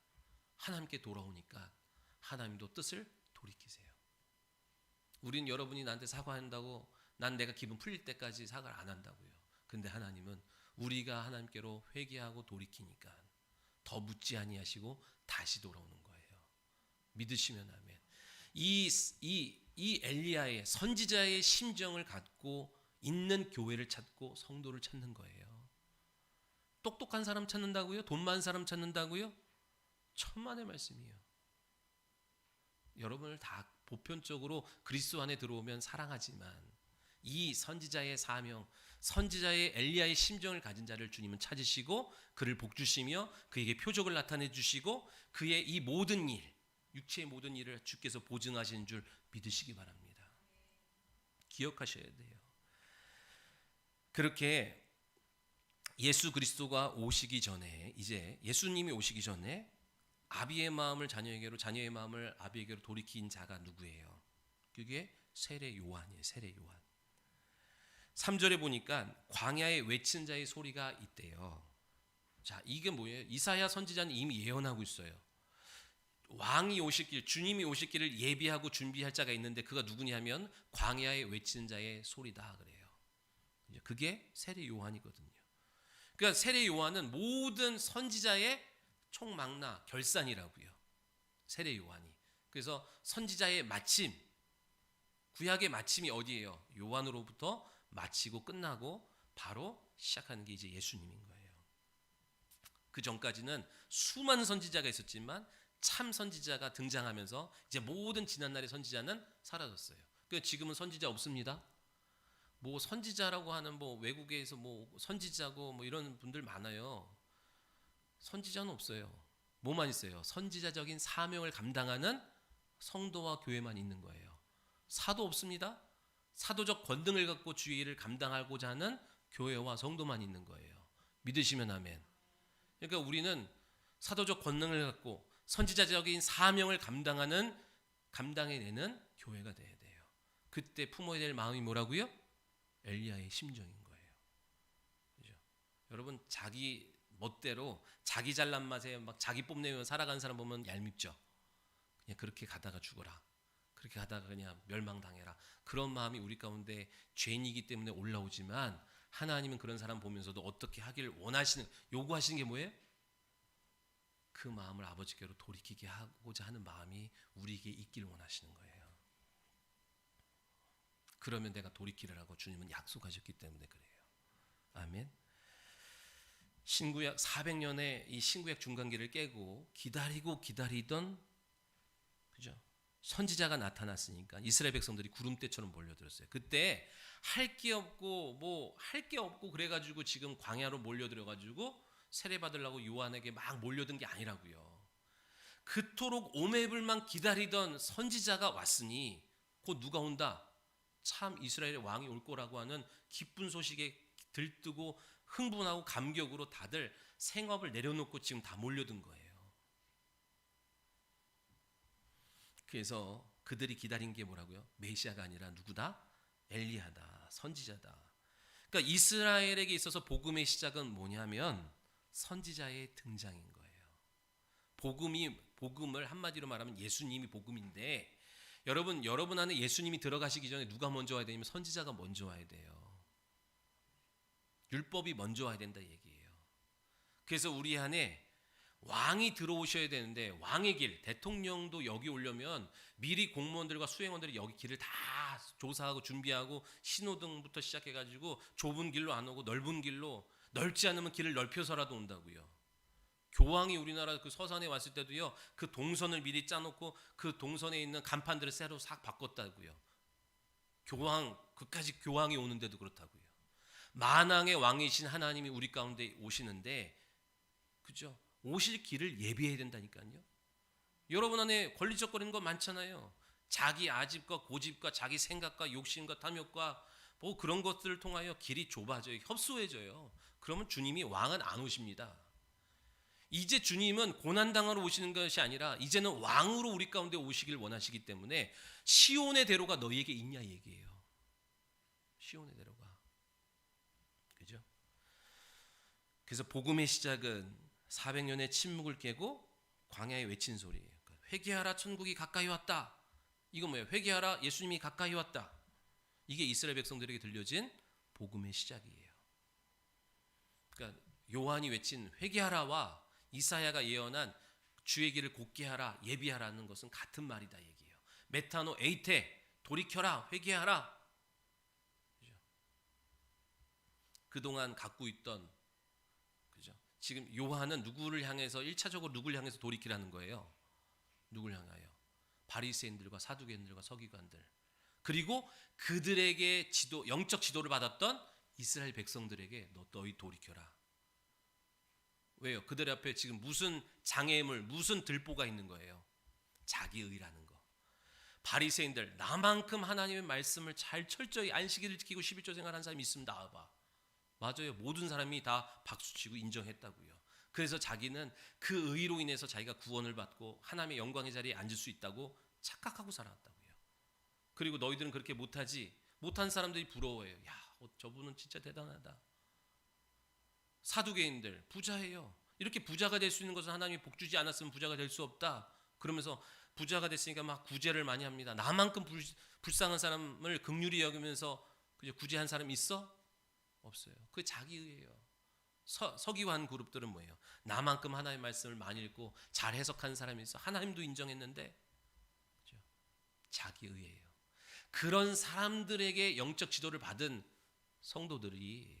하나님께 돌아오니까 하나님도 뜻을 돌이키세요. 우린 여러분이 나한테 사과한다고 난 내가 기분 풀릴 때까지 사과를 안 한다고요. 근데 하나님은 우리가 하나님께로 회개하고 돌이키니까 더 묻지 아니하시고 다시 돌아오는 거예요. 믿으시면 아멘. 이 엘리야의 선지자의 심정을 갖고 있는 교회를 찾고 성도를 찾는 거예요. 똑똑한 사람 찾는다고요? 돈 많은 사람 찾는다고요? 천만의 말씀이에요. 여러분을 다 보편적으로 그리스도 안에 들어오면 사랑하지만 이 선지자의 사명, 선지자의 엘리야의 심정을 가진 자를 주님은 찾으시고 그를 복주시며 그에게 표적을 나타내 주시고 그의 이 모든 일, 육체의 모든 일을 주께서 보증하시는 줄 믿으시기 바랍니다. 기억하셔야 돼요. 그렇게 예수 그리스도가 오시기 전에, 이제 예수님이 오시기 전에 아비의 마음을 자녀에게로, 자녀의 마음을 아비에게로 돌이킨 자가 누구예요? 그게 세례 요한이에요. 세례 요한. 3절에 보니까 광야에 외친 자의 소리가 있대요. 자, 이게 뭐예요? 이사야 선지자는 이미 예언하고 있어요. 왕이 오실 길, 주님이 오실 길을 예비하고 준비할 자가 있는데 그가 누구냐면 광야에 외치는 자의 소리다 그래요. 그게 세례 요한이거든요. 그러니까 세례 요한은 모든 선지자의 총망라 결산이라고요. 세례 요한이. 그래서 선지자의 마침, 구약의 마침이 어디예요? 요한으로부터 마치고 끝나고 바로 시작하는 게 이제 예수님인 거예요. 그 전까지는 수많은 선지자가 있었지만 참 선지자가 등장하면서 이제 모든 지난날의 선지자는 사라졌어요. 그러니까 지금은 선지자 없습니다. 뭐 선지자라고 하는 뭐 외국에서 뭐 선지자고 뭐 이런 분들 많아요. 선지자는 없어요. 뭐만 있어요? 선지자적인 사명을 감당하는 성도와 교회만 있는 거예요. 사도 없습니다. 사도적 권능을 갖고 주의 일을 감당하고자 하는 교회와 성도만 있는 거예요. 믿으시면 아멘. 그러니까 우리는 사도적 권능을 갖고 선지자적인 사명을 감당해내는 교회가 돼야 돼요. 그때 품어야 될 마음이 뭐라고요? 엘리야의 심정인 거예요. 그죠? 여러분, 자기 멋대로 자기 잘난 맛에 막 자기 뽐내며 살아가는 사람 보면 얄밉죠. 그냥 그렇게 가다가 죽어라. 그렇게 가다가 그냥 멸망당해라. 그런 마음이 우리 가운데 죄인이기 때문에 올라오지만 하나님은 그런 사람 보면서도 어떻게 하기를 요구하시는 게 뭐예요? 그 마음을 아버지께로 돌이키게 하고자 하는 마음이 우리에게 있길 원하시는 거예요. 그러면 내가 돌이키라고 주님은 약속하셨기 때문에 그래요. 아멘. 신구약 400년의 이 신구약 중간기를 깨고 기다리던, 그죠? 선지자가 나타났으니까 이스라엘 백성들이 구름대처럼 몰려들었어요. 그때 할 게 없고 그래가지고 지금 광야로 몰려들어가지고 세례 받으려고 요한에게 막 몰려든 게 아니라고요. 그토록 오매불만 기다리던 선지자가 왔으니 곧 누가 온다? 참 이스라엘의 왕이 올 거라고 하는 기쁜 소식에 들뜨고 흥분하고 감격으로 다들 생업을 내려놓고 지금 다 몰려든 거예요. 그래서 그들이 기다린 게 뭐라고요? 메시아가 아니라 누구다? 엘리야다. 선지자다. 그러니까 이스라엘에게 있어서 복음의 시작은 뭐냐면 선지자의 등장인 거예요. 복음을 한마디로 말하면 예수님이 복음인데 여러분 안에 예수님이 들어가시기 전에 누가 먼저 와야 되냐면 선지자가 먼저 와야 돼요. 율법이 먼저 와야 된다 얘기예요. 그래서 우리 안에 왕이 들어오셔야 되는데 왕의 길, 대통령도 여기 오려면 미리 공무원들과 수행원들이 여기 길을 다 조사하고 준비하고 신호등부터 시작해가지고 좁은 길로 안 오고 넓은 길로, 넓지 않으면 길을 넓혀서라도 온다고요. 교황이 우리나라 그 서산에 왔을 때도요, 그 동선을 미리 짜놓고 그 동선에 있는 간판들을 새로 싹 바꿨다고요. 그까지 교황이 오는데도 그렇다고요. 만왕의 왕이신 하나님이 우리 가운데 오시는데, 그죠? 오실 길을 예비해야 된다니까요. 여러분 안에 걸리적거리는 거 많잖아요. 자기 아집과 고집과 자기 생각과 욕심과 탐욕과 뭐 그런 것들을 통하여 길이 좁아져요. 협소해져요. 그러면 주님이 왕은 안 오십니다. 이제 주님은 고난당하러 오시는 것이 아니라 이제는 왕으로 우리 가운데 오시길 원하시기 때문에 시온의 대로가 너희에게 있냐 얘기예요. 시온의 대로가. 그죠? 그래서 복음의 시작은 400년의 침묵을 깨고 광야에 외친 소리예요. 회개하라, 천국이 가까이 왔다. 이건 뭐예요? 회개하라, 예수님이 가까이 왔다. 이게 이스라엘 백성들에게 들려진 복음의 시작이에요. 그러니까 요한이 외친 회개하라와 이사야가 예언한 주의 길을 곧게 하라, 예비하라는 것은 같은 말이다 얘기예요. 메타노 에이테, 돌이켜라, 회개하라. 그죠? 그동안 갖고 있던, 그죠? 지금 요한은 누구를 향해서 1차적으로 누구를 향해서 돌이키라는 거예요? 누구를 향하여? 바리새인들과 사두개인들과 서기관들, 그리고 그들에게 영적 지도를 받았던 이스라엘 백성들에게 너희 돌이켜라. 왜요? 그들 앞에 지금 무슨 장애물, 무슨 들보가 있는 거예요? 자기의라는 거. 바리새인들, 나만큼 하나님의 말씀을 잘 철저히 안식일을 지키고 11조 생활한 사람이 있으면 나와봐. 맞아요. 모든 사람이 다 박수치고 인정했다고요. 그래서 자기는 그 의로 인해서 자기가 구원을 받고 하나님의 영광의 자리에 앉을 수 있다고 착각하고 살아왔다고요. 그리고 너희들은 그렇게 못하지. 못한 사람들이 부러워해요. 야, 저분은 진짜 대단하다. 사두개인들 부자예요. 이렇게 부자가 될 수 있는 것은 하나님이 복 주지 않았으면 부자가 될 수 없다. 그러면서 부자가 됐으니까 막 구제를 많이 합니다. 나만큼 불쌍한 사람을 긍휼히 여기면서 구제한 사람이 있어? 없어요. 그게 자기의예요. 서기관 그룹들은 뭐예요? 나만큼 하나님의 말씀을 많이 읽고 잘 해석한 사람이 있어. 하나님도 인정했는데 그렇죠? 자기의예요. 그런 사람들에게 영적 지도를 받은 성도들이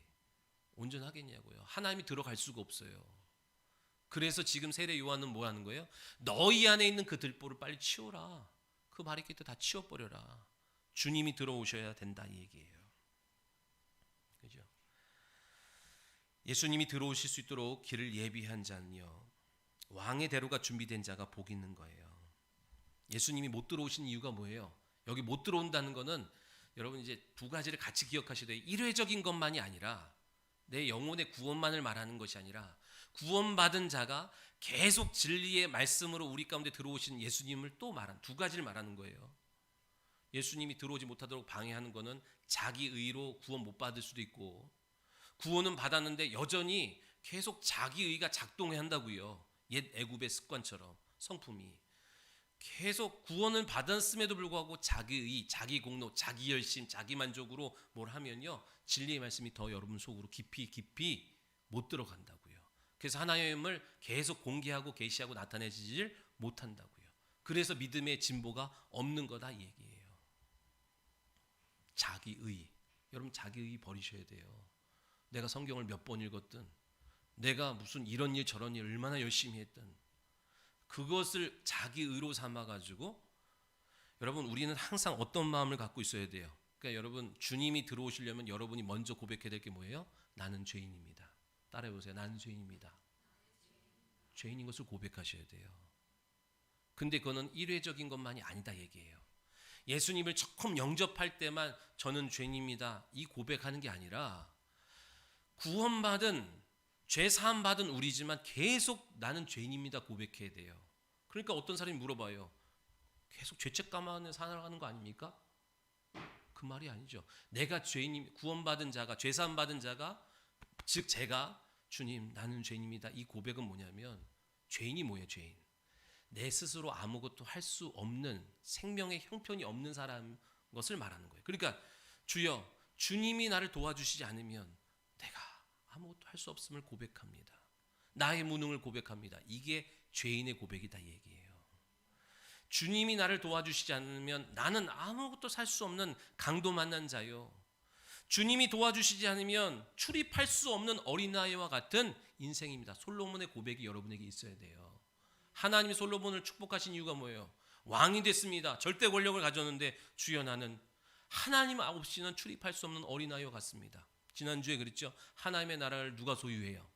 온전하겠냐고요. 하나님이 들어갈 수가 없어요. 그래서 지금 세례 요한은 뭐 하는 거예요? 너희 안에 있는 그 들보를 빨리 치워라. 그 바리케이트 다 치워버려라. 주님이 들어오셔야 된다 이 얘기예요. 그죠? 예수님이 들어오실 수 있도록 길을 예비한 자는요, 왕의 대로가 준비된 자가 복 있는 거예요. 예수님이 못 들어오신 이유가 뭐예요? 여기 못 들어온다는 거는 여러분 이제 두 가지를 같이 기억하셔야 돼요. 일회적인 것만이 아니라 내 영혼의 구원만을 말하는 것이 아니라 구원받은 자가 계속 진리의 말씀으로 우리 가운데 들어오신 예수님을 또 말한 두 가지를 말하는 거예요. 예수님이 들어오지 못하도록 방해하는 것은 자기 의로 구원 못 받을 수도 있고, 구원은 받았는데 여전히 계속 자기 의가 작동해야 한다고요. 옛 애굽의 습관처럼 성품이 계속 구원을 받았음에도 불구하고 자기 의, 자기 공로, 자기 열심, 자기 만족으로 뭘 하면요, 진리의 말씀이 더 여러분 속으로 깊이 못 들어간다고요. 그래서 하나님을 계속 공개하고 계시하고 나타내지질 못한다고요. 그래서 믿음의 진보가 없는 거다 이 얘기예요. 자기의, 여러분 자기의 버리셔야 돼요. 내가 성경을 몇 번 읽었든, 내가 무슨 이런 일 저런 일 얼마나 열심히 했든, 그것을 자기의로 삼아가지고, 여러분 우리는 항상 어떤 마음을 갖고 있어야 돼요? 그러니까 여러분 주님이 들어오시려면 여러분이 먼저 고백해야 될 게 뭐예요? 나는 죄인입니다. 따라해보세요. 나는 죄인입니다. 죄인인 것을 고백하셔야 돼요. 근데 그거는 일회적인 것만이 아니다 얘기예요. 예수님을 처음 영접할 때만 저는 죄인입니다 이 고백하는 게 아니라, 구원받은 죄 사함 받은 우리지만 계속 나는 죄인입니다 고백해야 돼요. 그러니까 어떤 사람이 물어봐요. 계속 죄책감 안에 살아가는 거 아닙니까? 그 말이 아니죠. 내가 죄인, 구원받은 자가, 죄 사함 받은 자가, 즉 제가 주님 나는 죄인입니다 이 고백은 뭐냐면, 죄인이 뭐예요? 죄인, 내 스스로 아무것도 할 수 없는, 생명의 형편이 없는 사람 것을 말하는 거예요. 그러니까 주여 주님이 나를 도와주시지 않으면 내가 아무것도 할 수 없음을 고백합니다. 나의 무능을 고백합니다. 이게 죄인의 고백이다 얘기예요. 주님이 나를 도와주시지 않으면 나는 아무것도 살 수 없는 강도 만난 자요, 주님이 도와주시지 않으면 출입할 수 없는 어린아이와 같은 인생입니다. 솔로몬의 고백이 여러분에게 있어야 돼요. 하나님이 솔로몬을 축복하신 이유가 뭐예요? 왕이 됐습니다. 절대 권력을 가졌는데 주여 나는 하나님 없이는 출입할 수 없는 어린아이와 같습니다. 지난주에 그랬죠. 하나님의 나라를 누가 소유해요?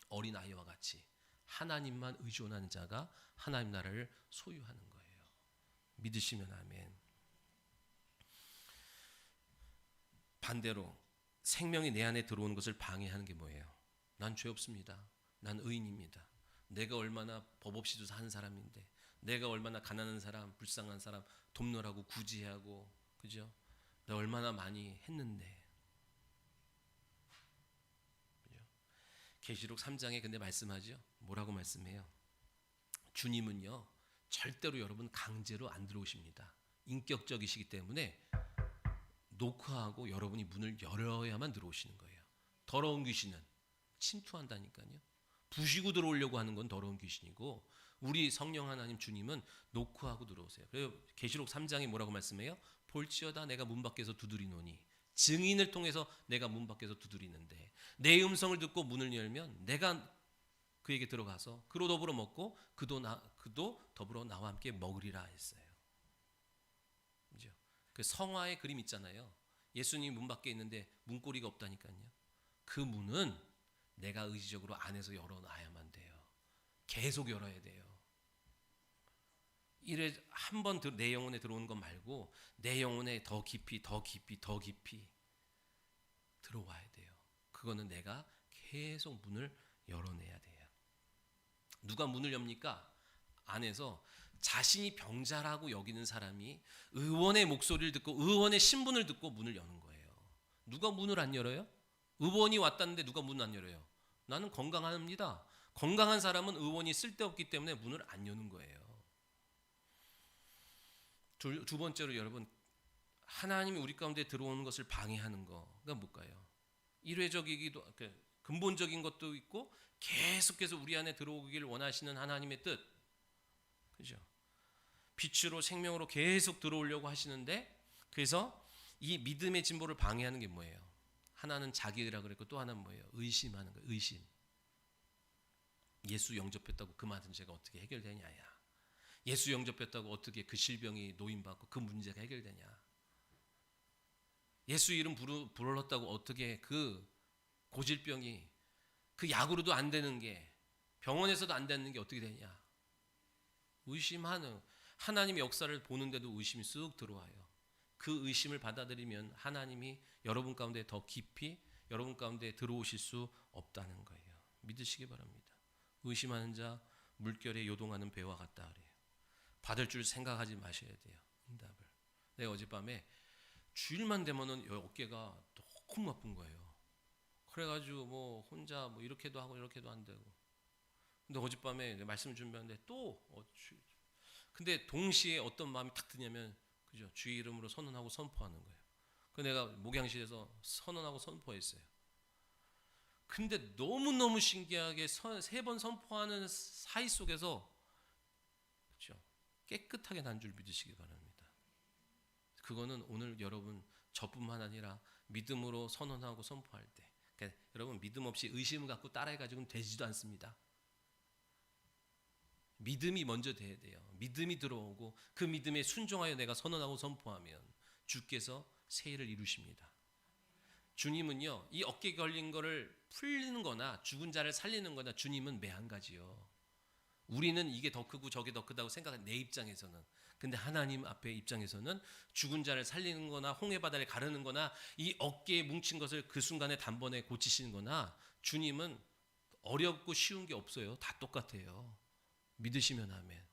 어린아이와 같이 하나님만 의존하는 자가 하나님 나라를 소유하는 거예요. 믿으시면 아멘. 반대로 생명이 내 안에 들어오는 것을 방해하는 게 뭐예요? 난 죄 없습니다. 난 의인입니다. 내가 얼마나 법 없이도 사는 사람인데, 내가 얼마나 가난한 사람, 불쌍한 사람 돕느라고 구제하고, 그죠? 내가 얼마나 많이 했는데. 그죠? 계시록 3장에 근데 말씀하죠. 뭐라고 말씀해요? 주님은요 절대로 여러분 강제로 안 들어오십니다. 인격적이시기 때문에 노크하고 여러분이 문을 열어야만 들어오시는 거예요. 더러운 귀신은 침투한다니까요. 부시고 들어오려고 하는 건 더러운 귀신이고, 우리 성령 하나님 주님은 노크하고 들어오세요. 그래서 계시록 3장에 뭐라고 말씀해요? 볼지어다 내가 문 밖에서 두드리노니, 증인을 통해서 내가 문 밖에서 두드리는데 내 음성을 듣고 문을 열면 내가 그에게 들어가서 그로 더불어 먹고 그도 더불어 나와 함께 먹으리라 했어요. 그죠? 그 성화의 그림 있잖아요. 예수님 문 밖에 있는데 문고리가 없다니까요. 그 문은 내가 의지적으로 안에서 열어놔야만 돼요. 계속 열어야 돼요. 이래 한 번 내 영혼에 들어오는 것 말고 내 영혼에 더 깊이 들어와야 돼요. 그거는 내가 계속 문을 열어내야 돼요. 누가 문을 엽니까? 안에서 자신이 병자라고 여기는 사람이 의원의 목소리를 듣고 의원의 신분을 듣고 문을 여는 거예요. 누가 문을 안 열어요? 의원이 왔다는데 누가 문을 안 열어요? 나는 건강합니다. 건강한 사람은 의원이 쓸데없기 때문에 문을 안 여는 거예요. 두 번째로 여러분, 하나님이 우리 가운데 들어오는 것을 방해하는 거가 뭘까요? 일회적이기도 근본적인 것도 있고 계속해서 우리 안에 들어오기를 원하시는 하나님의 뜻, 그죠? 빛으로 생명으로 계속 들어오려고 하시는데, 그래서 이 믿음의 진보를 방해하는 게 뭐예요? 하나는 자기의라 그랬고 또 하나는 뭐예요? 의심하는 거예요. 의심. 예수 영접했다고 그 문제가 어떻게 해결되냐야. 예수 영접했다고 어떻게 그 질병이 노인받고 그 문제가 해결되냐. 예수 이름 불렀다고 어떻게 그 고질병이 그 약으로도 안 되는 게, 병원에서도 안 되는 게 어떻게 되냐. 의심하는, 하나님의 역사를 보는데도 의심이 쑥 들어와요. 그 의심을 받아들이면 하나님이 여러분 가운데 더 깊이 여러분 가운데 들어오실 수 없다는 거예요. 믿으시기 바랍니다. 의심하는 자 물결에 요동하는 배와 같다 그래요. 받을 줄 생각하지 마셔야 돼요. 응답을. 내가 어젯밤에 주일만 되면은 어깨가 너무 아픈 거예요. 그래가지고 뭐 혼자 뭐 이렇게도 하고 이렇게도 안 되고. 근데 어젯밤에 말씀 준비하는데 근데 동시에 어떤 마음이 탁 드냐면, 그죠? 주의 이름으로 선언하고 선포하는 거예요. 그 내가 목양실에서 선언하고 선포했어요. 근데 너무너무 신기하게 3번 선포하는 사이 속에서, 그죠? 깨끗하게 난 줄 믿으시기 바랍니다. 그거는 오늘 여러분 저뿐만 아니라 믿음으로 선언하고 선포할 때, 그러니까 여러분 믿음 없이 의심을 갖고 따라해가지고는 되지도 않습니다. 믿음이 먼저 돼야 돼요. 믿음이 들어오고 그 믿음에 순종하여 내가 선언하고 선포하면 주께서 새 일을 이루십니다. 주님은요, 이 어깨에 걸린 거를 풀리는 거나 죽은 자를 살리는 거나 주님은 매 한 가지요. 우리는 이게 더 크고 저게 더 크다고 생각해, 내 입장에서는. 근데 하나님 앞에 입장에서는 죽은 자를 살리는 거나 홍해 바다를 가르는 거나 이 어깨에 뭉친 것을 그 순간에 단번에 고치시는 거나, 주님은 어렵고 쉬운 게 없어요. 다 똑같아요. 믿으시면 아멘.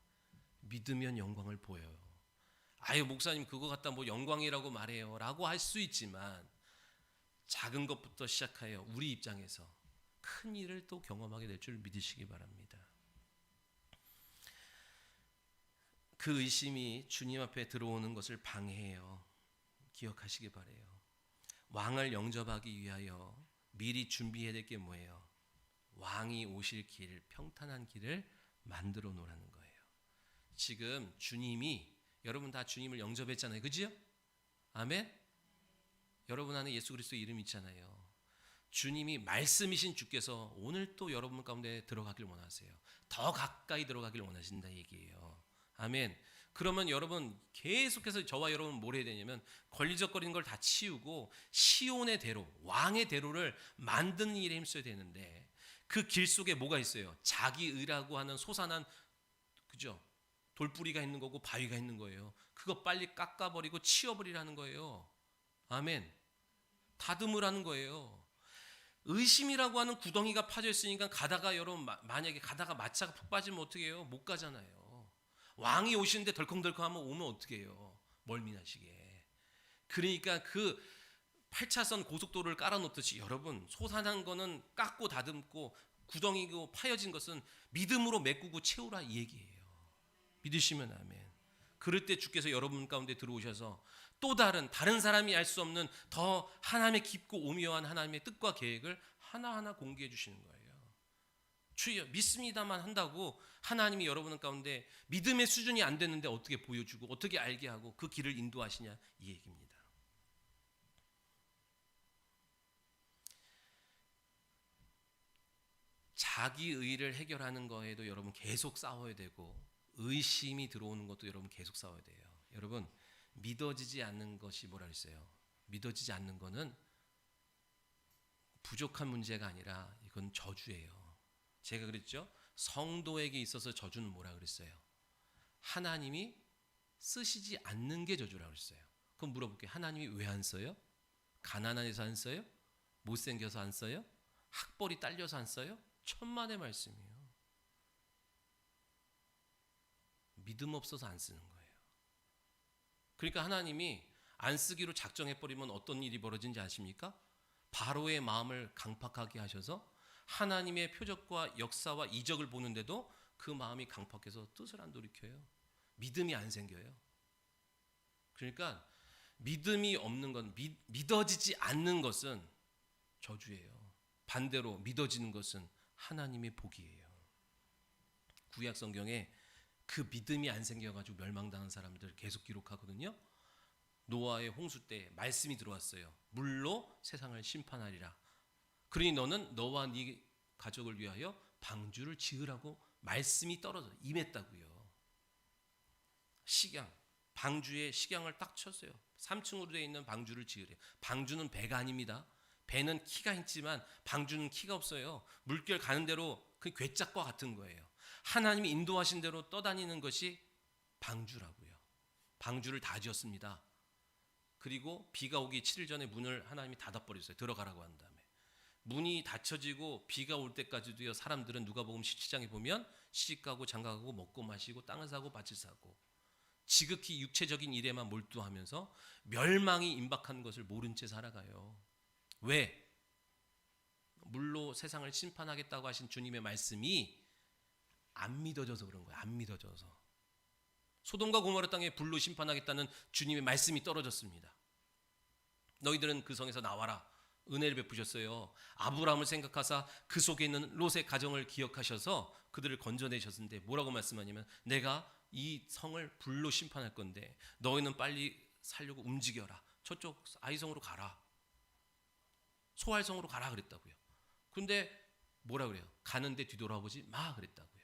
믿으면 영광을 보여요. 아유 목사님 그거 갖다 뭐 영광이라고 말해요 라고 할 수 있지만, 작은 것부터 시작하여 우리 입장에서 큰 일을 또 경험하게 될 줄 믿으시기 바랍니다. 그 의심이 주님 앞에 들어오는 것을 방해해요. 기억하시기 바래요. 왕을 영접하기 위하여 미리 준비해야 될 게 뭐예요? 왕이 오실 길, 평탄한 길을 만들어 놓으라는 거예요. 지금 주님이, 여러분 다 주님을 영접했잖아요. 그죠? 아멘? 여러분 안에 예수 그리스도 이름이 있잖아요. 주님이 말씀이신 주께서 오늘 또 여러분 가운데 들어가길 원하세요. 더 가까이 들어가길 원하신다 얘기예요. 아멘. 그러면 여러분 계속해서 저와 여러분 뭘 해야 되냐면, 걸리적거리는 걸 다 치우고 시온의 대로, 왕의 대로를 만드는 일에 힘써야 되는데, 그 길 속에 뭐가 있어요? 자기의라고 하는 솟아난, 그죠? 돌뿌리가 있는 거고 바위가 있는 거예요. 그거 빨리 깎아버리고 치워버리라는 거예요. 아멘. 다듬으라는 거예요. 의심이라고 하는 구덩이가 파져 있으니까 가다가, 여러분 만약에 가다가 마차가 푹 빠지면 어떻게 해요? 못 가잖아요. 왕이 오시는데 덜컹덜컹하면 오면 어떻게 해요? 멀미나시게. 그러니까 그 8차선 고속도로를 깔아놓듯이 여러분 솟아난 거는 깎고 다듬고 구덩이고 파여진 것은 믿음으로 메꾸고 채우라 이 얘기예요. 믿으시면 아멘. 그럴 때 주께서 여러분 가운데 들어오셔서 또 다른 사람이 알 수 없는 더 하나님의 깊고 오묘한 하나님의 뜻과 계획을 하나하나 공개해 주시는 거예요. 주여 믿습니다만 한다고 하나님이 여러분 가운데 믿음의 수준이 안 됐는데 어떻게 보여주고 어떻게 알게 하고 그 길을 인도하시냐 이 얘기입니다. 자기 의를 해결하는 거에도 여러분 계속 싸워야 되고, 의심이 들어오는 것도 여러분 계속 싸워야 돼요. 여러분 믿어지지 않는 것이 뭐라 그랬어요? 믿어지지 않는 거는 부족한 문제가 아니라 이건 저주예요. 제가 그랬죠? 성도에게 있어서 저주는 뭐라 그랬어요? 하나님이 쓰시지 않는 게 저주라고 했어요. 그럼 물어볼게요. 하나님이 왜 안 써요? 가난해서 안 써요? 못생겨서 안 써요? 학벌이 딸려서 안 써요? 천만의 말씀이에요. 믿음 없어서 안 쓰는 거예요. 그러니까 하나님이 안 쓰기로 작정해버리면 어떤 일이 벌어진지 아십니까? 바로의 마음을 강팍하게 하셔서 하나님의 표적과 역사와 이적을 보는데도 그 마음이 강팍해서 뜻을 안 돌이켜요. 믿음이 안 생겨요. 그러니까 믿음이 없는 건, 믿어지지 않는 것은 저주예요. 반대로 믿어지는 것은 하나님의 복이에요. 구약 성경에 그 믿음이 안 생겨가지고 멸망당한 사람들 계속 기록하거든요. 노아의 홍수 때 말씀이 들어왔어요. 물로 세상을 심판하리라. 그러니 너는 너와 네 가족을 위하여 방주를 지으라고 말씀이 떨어져 임했다고요. 식양, 방주에 식양을 딱 쳤어요. 3층으로 되어 있는 방주를 지으래요. 방주는 배가 아닙니다. 배는 키가 있지만 방주는 키가 없어요. 물결 가는 대로 그 괴짝과 같은 거예요. 하나님이 인도하신 대로 떠다니는 것이 방주라고요. 방주를 다 지었습니다. 그리고 비가 오기 7일 전에 문을 하나님이 닫아버렸어요. 들어가라고 한 다음에. 문이 닫혀지고 비가 올 때까지도요. 사람들은 누가복음 17장에 보면 시집가고 장가가고 먹고 마시고 땅을 사고 밭을 사고 지극히 육체적인 일에만 몰두하면서 멸망이 임박한 것을 모른 채 살아가요. 왜? 물로 세상을 심판하겠다고 하신 주님의 말씀이 안 믿어져서 그런 거예요. 안 믿어져서. 소돔과 고모라 땅에 불로 심판하겠다는 주님의 말씀이 떨어졌습니다. 너희들은 그 성에서 나와라. 은혜를 베푸셨어요. 아브라함을 생각하사 그 속에 있는 롯의 가정을 기억하셔서 그들을 건져내셨는데 뭐라고 말씀하냐면 내가 이 성을 불로 심판할 건데 너희는 빨리 살려고 움직여라. 저쪽 아이성으로 가라. 소알성으로 가라 그랬다고요. 근데 뭐라 그래요? 가는데 뒤돌아보지 마 그랬다고요.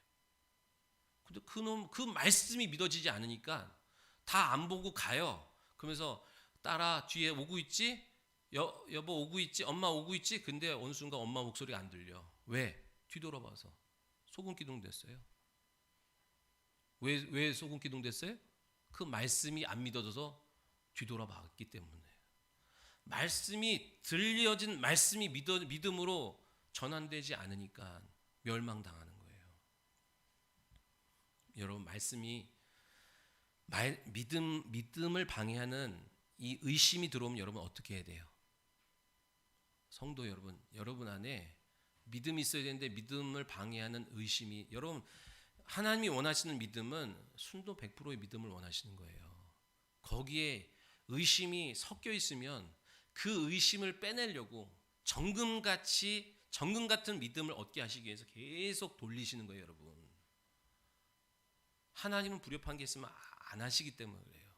근데 그 말씀이 믿어지지 않으니까 다 안 보고 가요. 그러면서 딸아 뒤에 오고 있지? 여보 오고 있지? 엄마 오고 있지? 근데 어느 순간 엄마 목소리가 안 들려. 왜? 뒤돌아봐서 소금 기둥 됐어요. 왜 소금 기둥 됐어요? 그 말씀이 안 믿어져서 뒤돌아봤기 때문에. 말씀이 들려진 말씀이 믿음으로 전환되지 않으니까 멸망당하는 거예요. 여러분 말씀이 믿음을 방해하는 이 의심이 들어오면 여러분 어떻게 해야 돼요? 성도 여러분 안에 믿음이 있어야 되는데 믿음을 방해하는 의심이 여러분 하나님이 원하시는 믿음은 순도 100%의 믿음을 원하시는 거예요. 거기에 의심이 섞여 있으면 그 의심을 빼내려고 정금 같은 믿음을 얻게 하시기 위해서 계속 돌리시는 거예요, 여러분. 하나님은 불협한 게 있으면 안 하시기 때문에 그래요.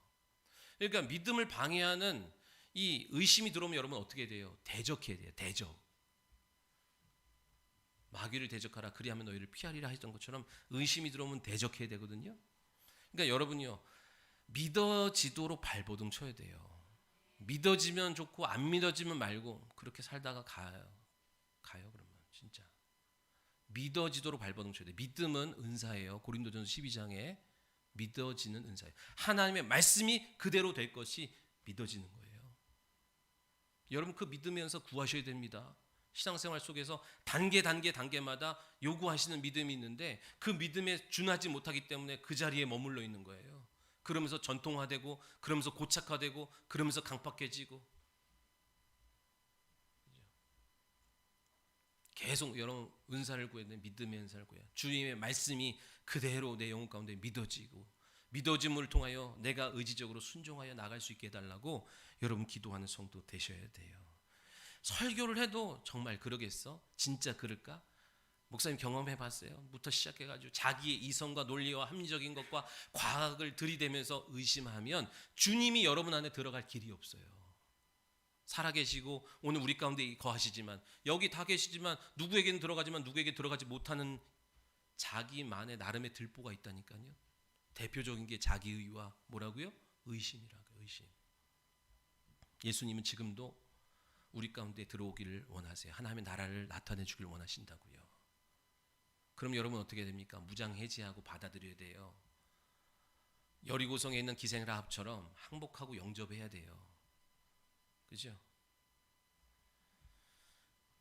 그러니까 믿음을 방해하는 이 의심이 들어오면 여러분 어떻게 돼요? 대적해야 돼요. 대적. 마귀를 대적하라 그리하면 너희를 피하리라 하셨던 것처럼 의심이 들어오면 대적해야 되거든요. 그러니까 여러분이요. 믿어지도록 발버둥 쳐야 돼요. 믿어지면 좋고 안 믿어지면 말고 그렇게 살다가 가요 그러면 진짜. 믿어지도록 발버둥 쳐야 돼요. 믿음은 은사예요. 고린도전서 12장에 믿어지는 은사예요. 하나님의 말씀이 그대로 될 것이 믿어지는 거예요. 여러분 그 믿으면서 구하셔야 됩니다. 신앙생활 속에서 단계마다 요구하시는 믿음이 있는데 그 믿음에 준하지 못하기 때문에 그 자리에 머물러 있는 거예요. 그러면서 전통화되고 그러면서 고착화되고 그러면서 강팍해지고 계속 여러분 은사를 구해야 돼. 믿음의 은사를 구해야 주님의 말씀이 그대로 내 영혼 가운데 믿어지고 믿어짐을 통하여 내가 의지적으로 순종하여 나갈 수 있게 해달라고 여러분 기도하는 성도 되셔야 돼요. 설교를 해도 정말 그러겠어? 진짜 그럴까? 목사님 경험해봤어요? 부터 시작해가지고 자기의 이성과 논리와 합리적인 것과 과학을 들이대면서 의심하면 주님이 여러분 안에 들어갈 길이 없어요. 살아계시고 오늘 우리 가운데 거하시지만 여기 다 계시지만 누구에게는 들어가지만 누구에게 들어가지 못하는 자기만의 나름의 들보가 있다니까요. 대표적인 게 자기의와 뭐라고요? 의심이라고요. 의심. 예수님은 지금도 우리 가운데 들어오기를 원하세요. 하나님의 나라를 나타내 주길 원하신다고요. 그럼 여러분 어떻게 됩니까? 무장 해제하고 받아들여야 돼요. 여리고성에 있는 기생 라합처럼 항복하고 영접해야 돼요. 그죠?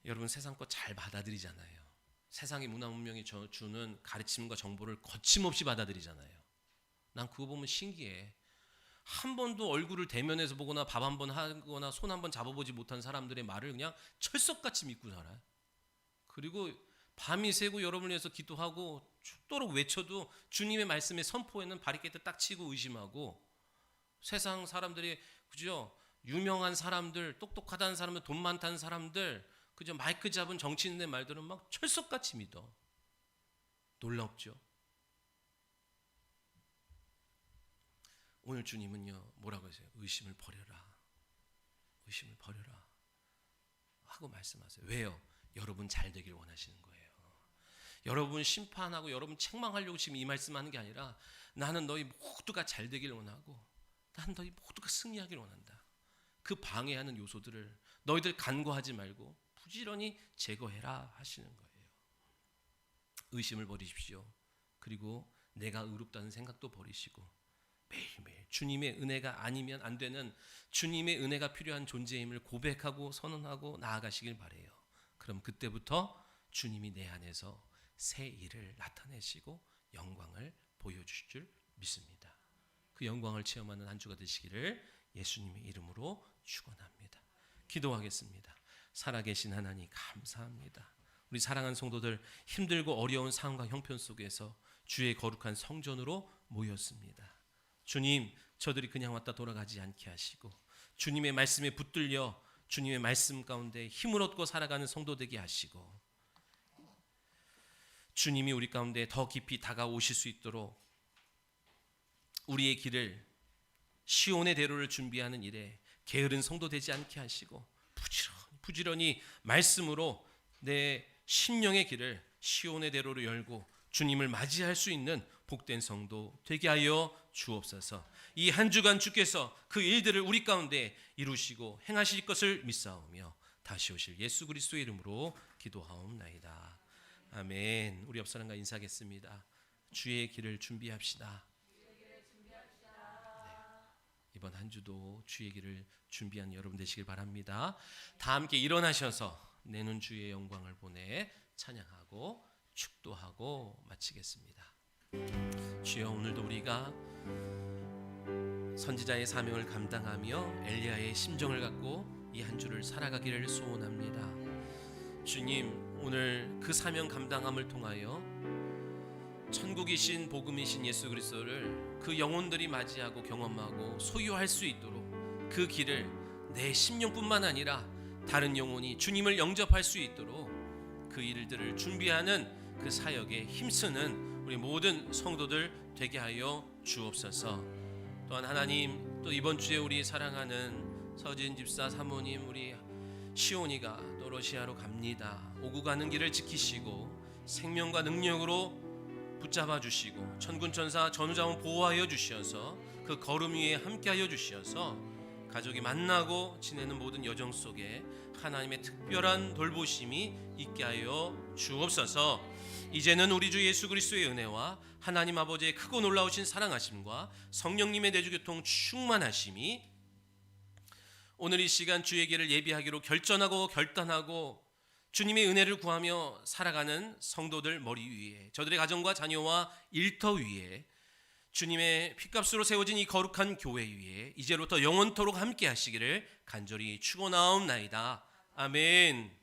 여러분 세상 거 잘 받아들이잖아요. 세상의 문화 문명이 주는 가르침과 정보를 거침없이 받아들이잖아요. 난 그거 보면 신기해. 한 번도 얼굴을 대면해서 보거나 밥 한 번 하거나 손 한 번 잡아보지 못한 사람들의 말을 그냥 철석같이 믿고 살아요. 그리고 밤이 새고 여러분을 위해서 기도하고 죽도록 외쳐도 주님의 말씀의 선포에는 바리케이트 딱 치고 의심하고, 세상 사람들이 그죠? 유명한 사람들, 똑똑하다는 사람들, 돈 많다는 사람들, 그저 마이크 잡은 정치인의 말들은 막 철석같이 믿어. 놀랍죠? 오늘 주님은요 뭐라고 하세요? 의심을 버려라. 의심을 버려라 하고 말씀하세요. 왜요? 여러분 잘 되길 원하시는 거예요. 여러분 심판하고 여러분 책망하려고 지금 이 말씀하는 게 아니라, 나는 너희 모두가 잘 되길 원하고 나는 너희 모두가 승리하길 원한다. 그 방해하는 요소들을 너희들 간과하지 말고 부지런히 제거해라 하시는 거예요. 의심을 버리십시오. 그리고 내가 의롭다는 생각도 버리시고 매일매일 주님의 은혜가 아니면 안 되는, 주님의 은혜가 필요한 존재임을 고백하고 선언하고 나아가시길 바래요. 그럼 그때부터 주님이 내 안에서 새 일을 나타내시고 영광을 보여주실 줄 믿습니다. 그 영광을 체험하는 한 주가 되시기를 예수님의 이름으로 축원합니다. 기도하겠습니다. 살아계신 하나님 감사합니다. 우리 사랑하는 성도들 힘들고 어려운 상황과 형편 속에서 주의 거룩한 성전으로 모였습니다. 주님, 저들이 그냥 왔다 돌아가지 않게 하시고 주님의 말씀에 붙들려 주님의 말씀 가운데 힘을 얻고 살아가는 성도 되게 하시고, 주님이 우리 가운데 더 깊이 다가오실 수 있도록 우리의 길을, 시온의 대로를 준비하는 일에 게으른 성도 되지 않게 하시고 부지런히 말씀으로 내 심령의 길을 시온의 대로로 열고 주님을 맞이할 수 있는 복된 성도 되게 하여 주옵소서. 이 한 주간 주께서 그 일들을 우리 가운데 이루시고 행하실 것을 믿사오며 다시 오실 예수 그리스도의 이름으로 기도하옵나이다. 아멘. 우리 옆 사람과 인사하겠습니다. 주의 길을 준비합시다. 이번 한 주도 주의 길을 준비한 여러분 되시길 바랍니다. 다 함께 일어나셔서 내는 주의 영광을 보내 찬양하고 축도하고 마치겠습니다. 주여, 오늘도 우리가 선지자의 사명을 감당하며 엘리야의 심정을 갖고 이 한 주를 살아가기를 소원합니다. 주님, 오늘 그 사명 감당함을 통하여 천국이신 복음이신 예수 그리스도를 그 영혼들이 맞이하고 경험하고 소유할 수 있도록 그 길을 내 심령뿐만 아니라 다른 영혼이 주님을 영접할 수 있도록 그 일들을 준비하는 그 사역에 힘쓰는 우리 모든 성도들 되게 하여 주옵소서. 또한 하나님, 또 이번 주에 우리 사랑하는 서진 집사 사모님, 우리 시온이가 또 러시아로 갑니다. 오고 가는 길을 지키시고 생명과 능력으로 붙잡아 주시고 천군천사 전우자원 보호하여 주시어서 그 걸음 위에 함께하여 주시어서 가족이 만나고 지내는 모든 여정 속에 하나님의 특별한 돌보심이 있게 하여 주옵소서. 이제는 우리 주 예수 그리스도의 은혜와 하나님 아버지의 크고 놀라우신 사랑하심과 성령님의 내주교통 충만하심이 오늘 이 시간 주의 길을 예비하기로 결전하고 결단하고 주님의 은혜를 구하며 살아가는 성도들 머리 위에, 저들의 가정과 자녀와 일터 위에, 주님의 피값으로 세워진 이 거룩한 교회 위에 이제부터 영원토록 함께 하시기를 간절히 축원하옵나이다. 아멘.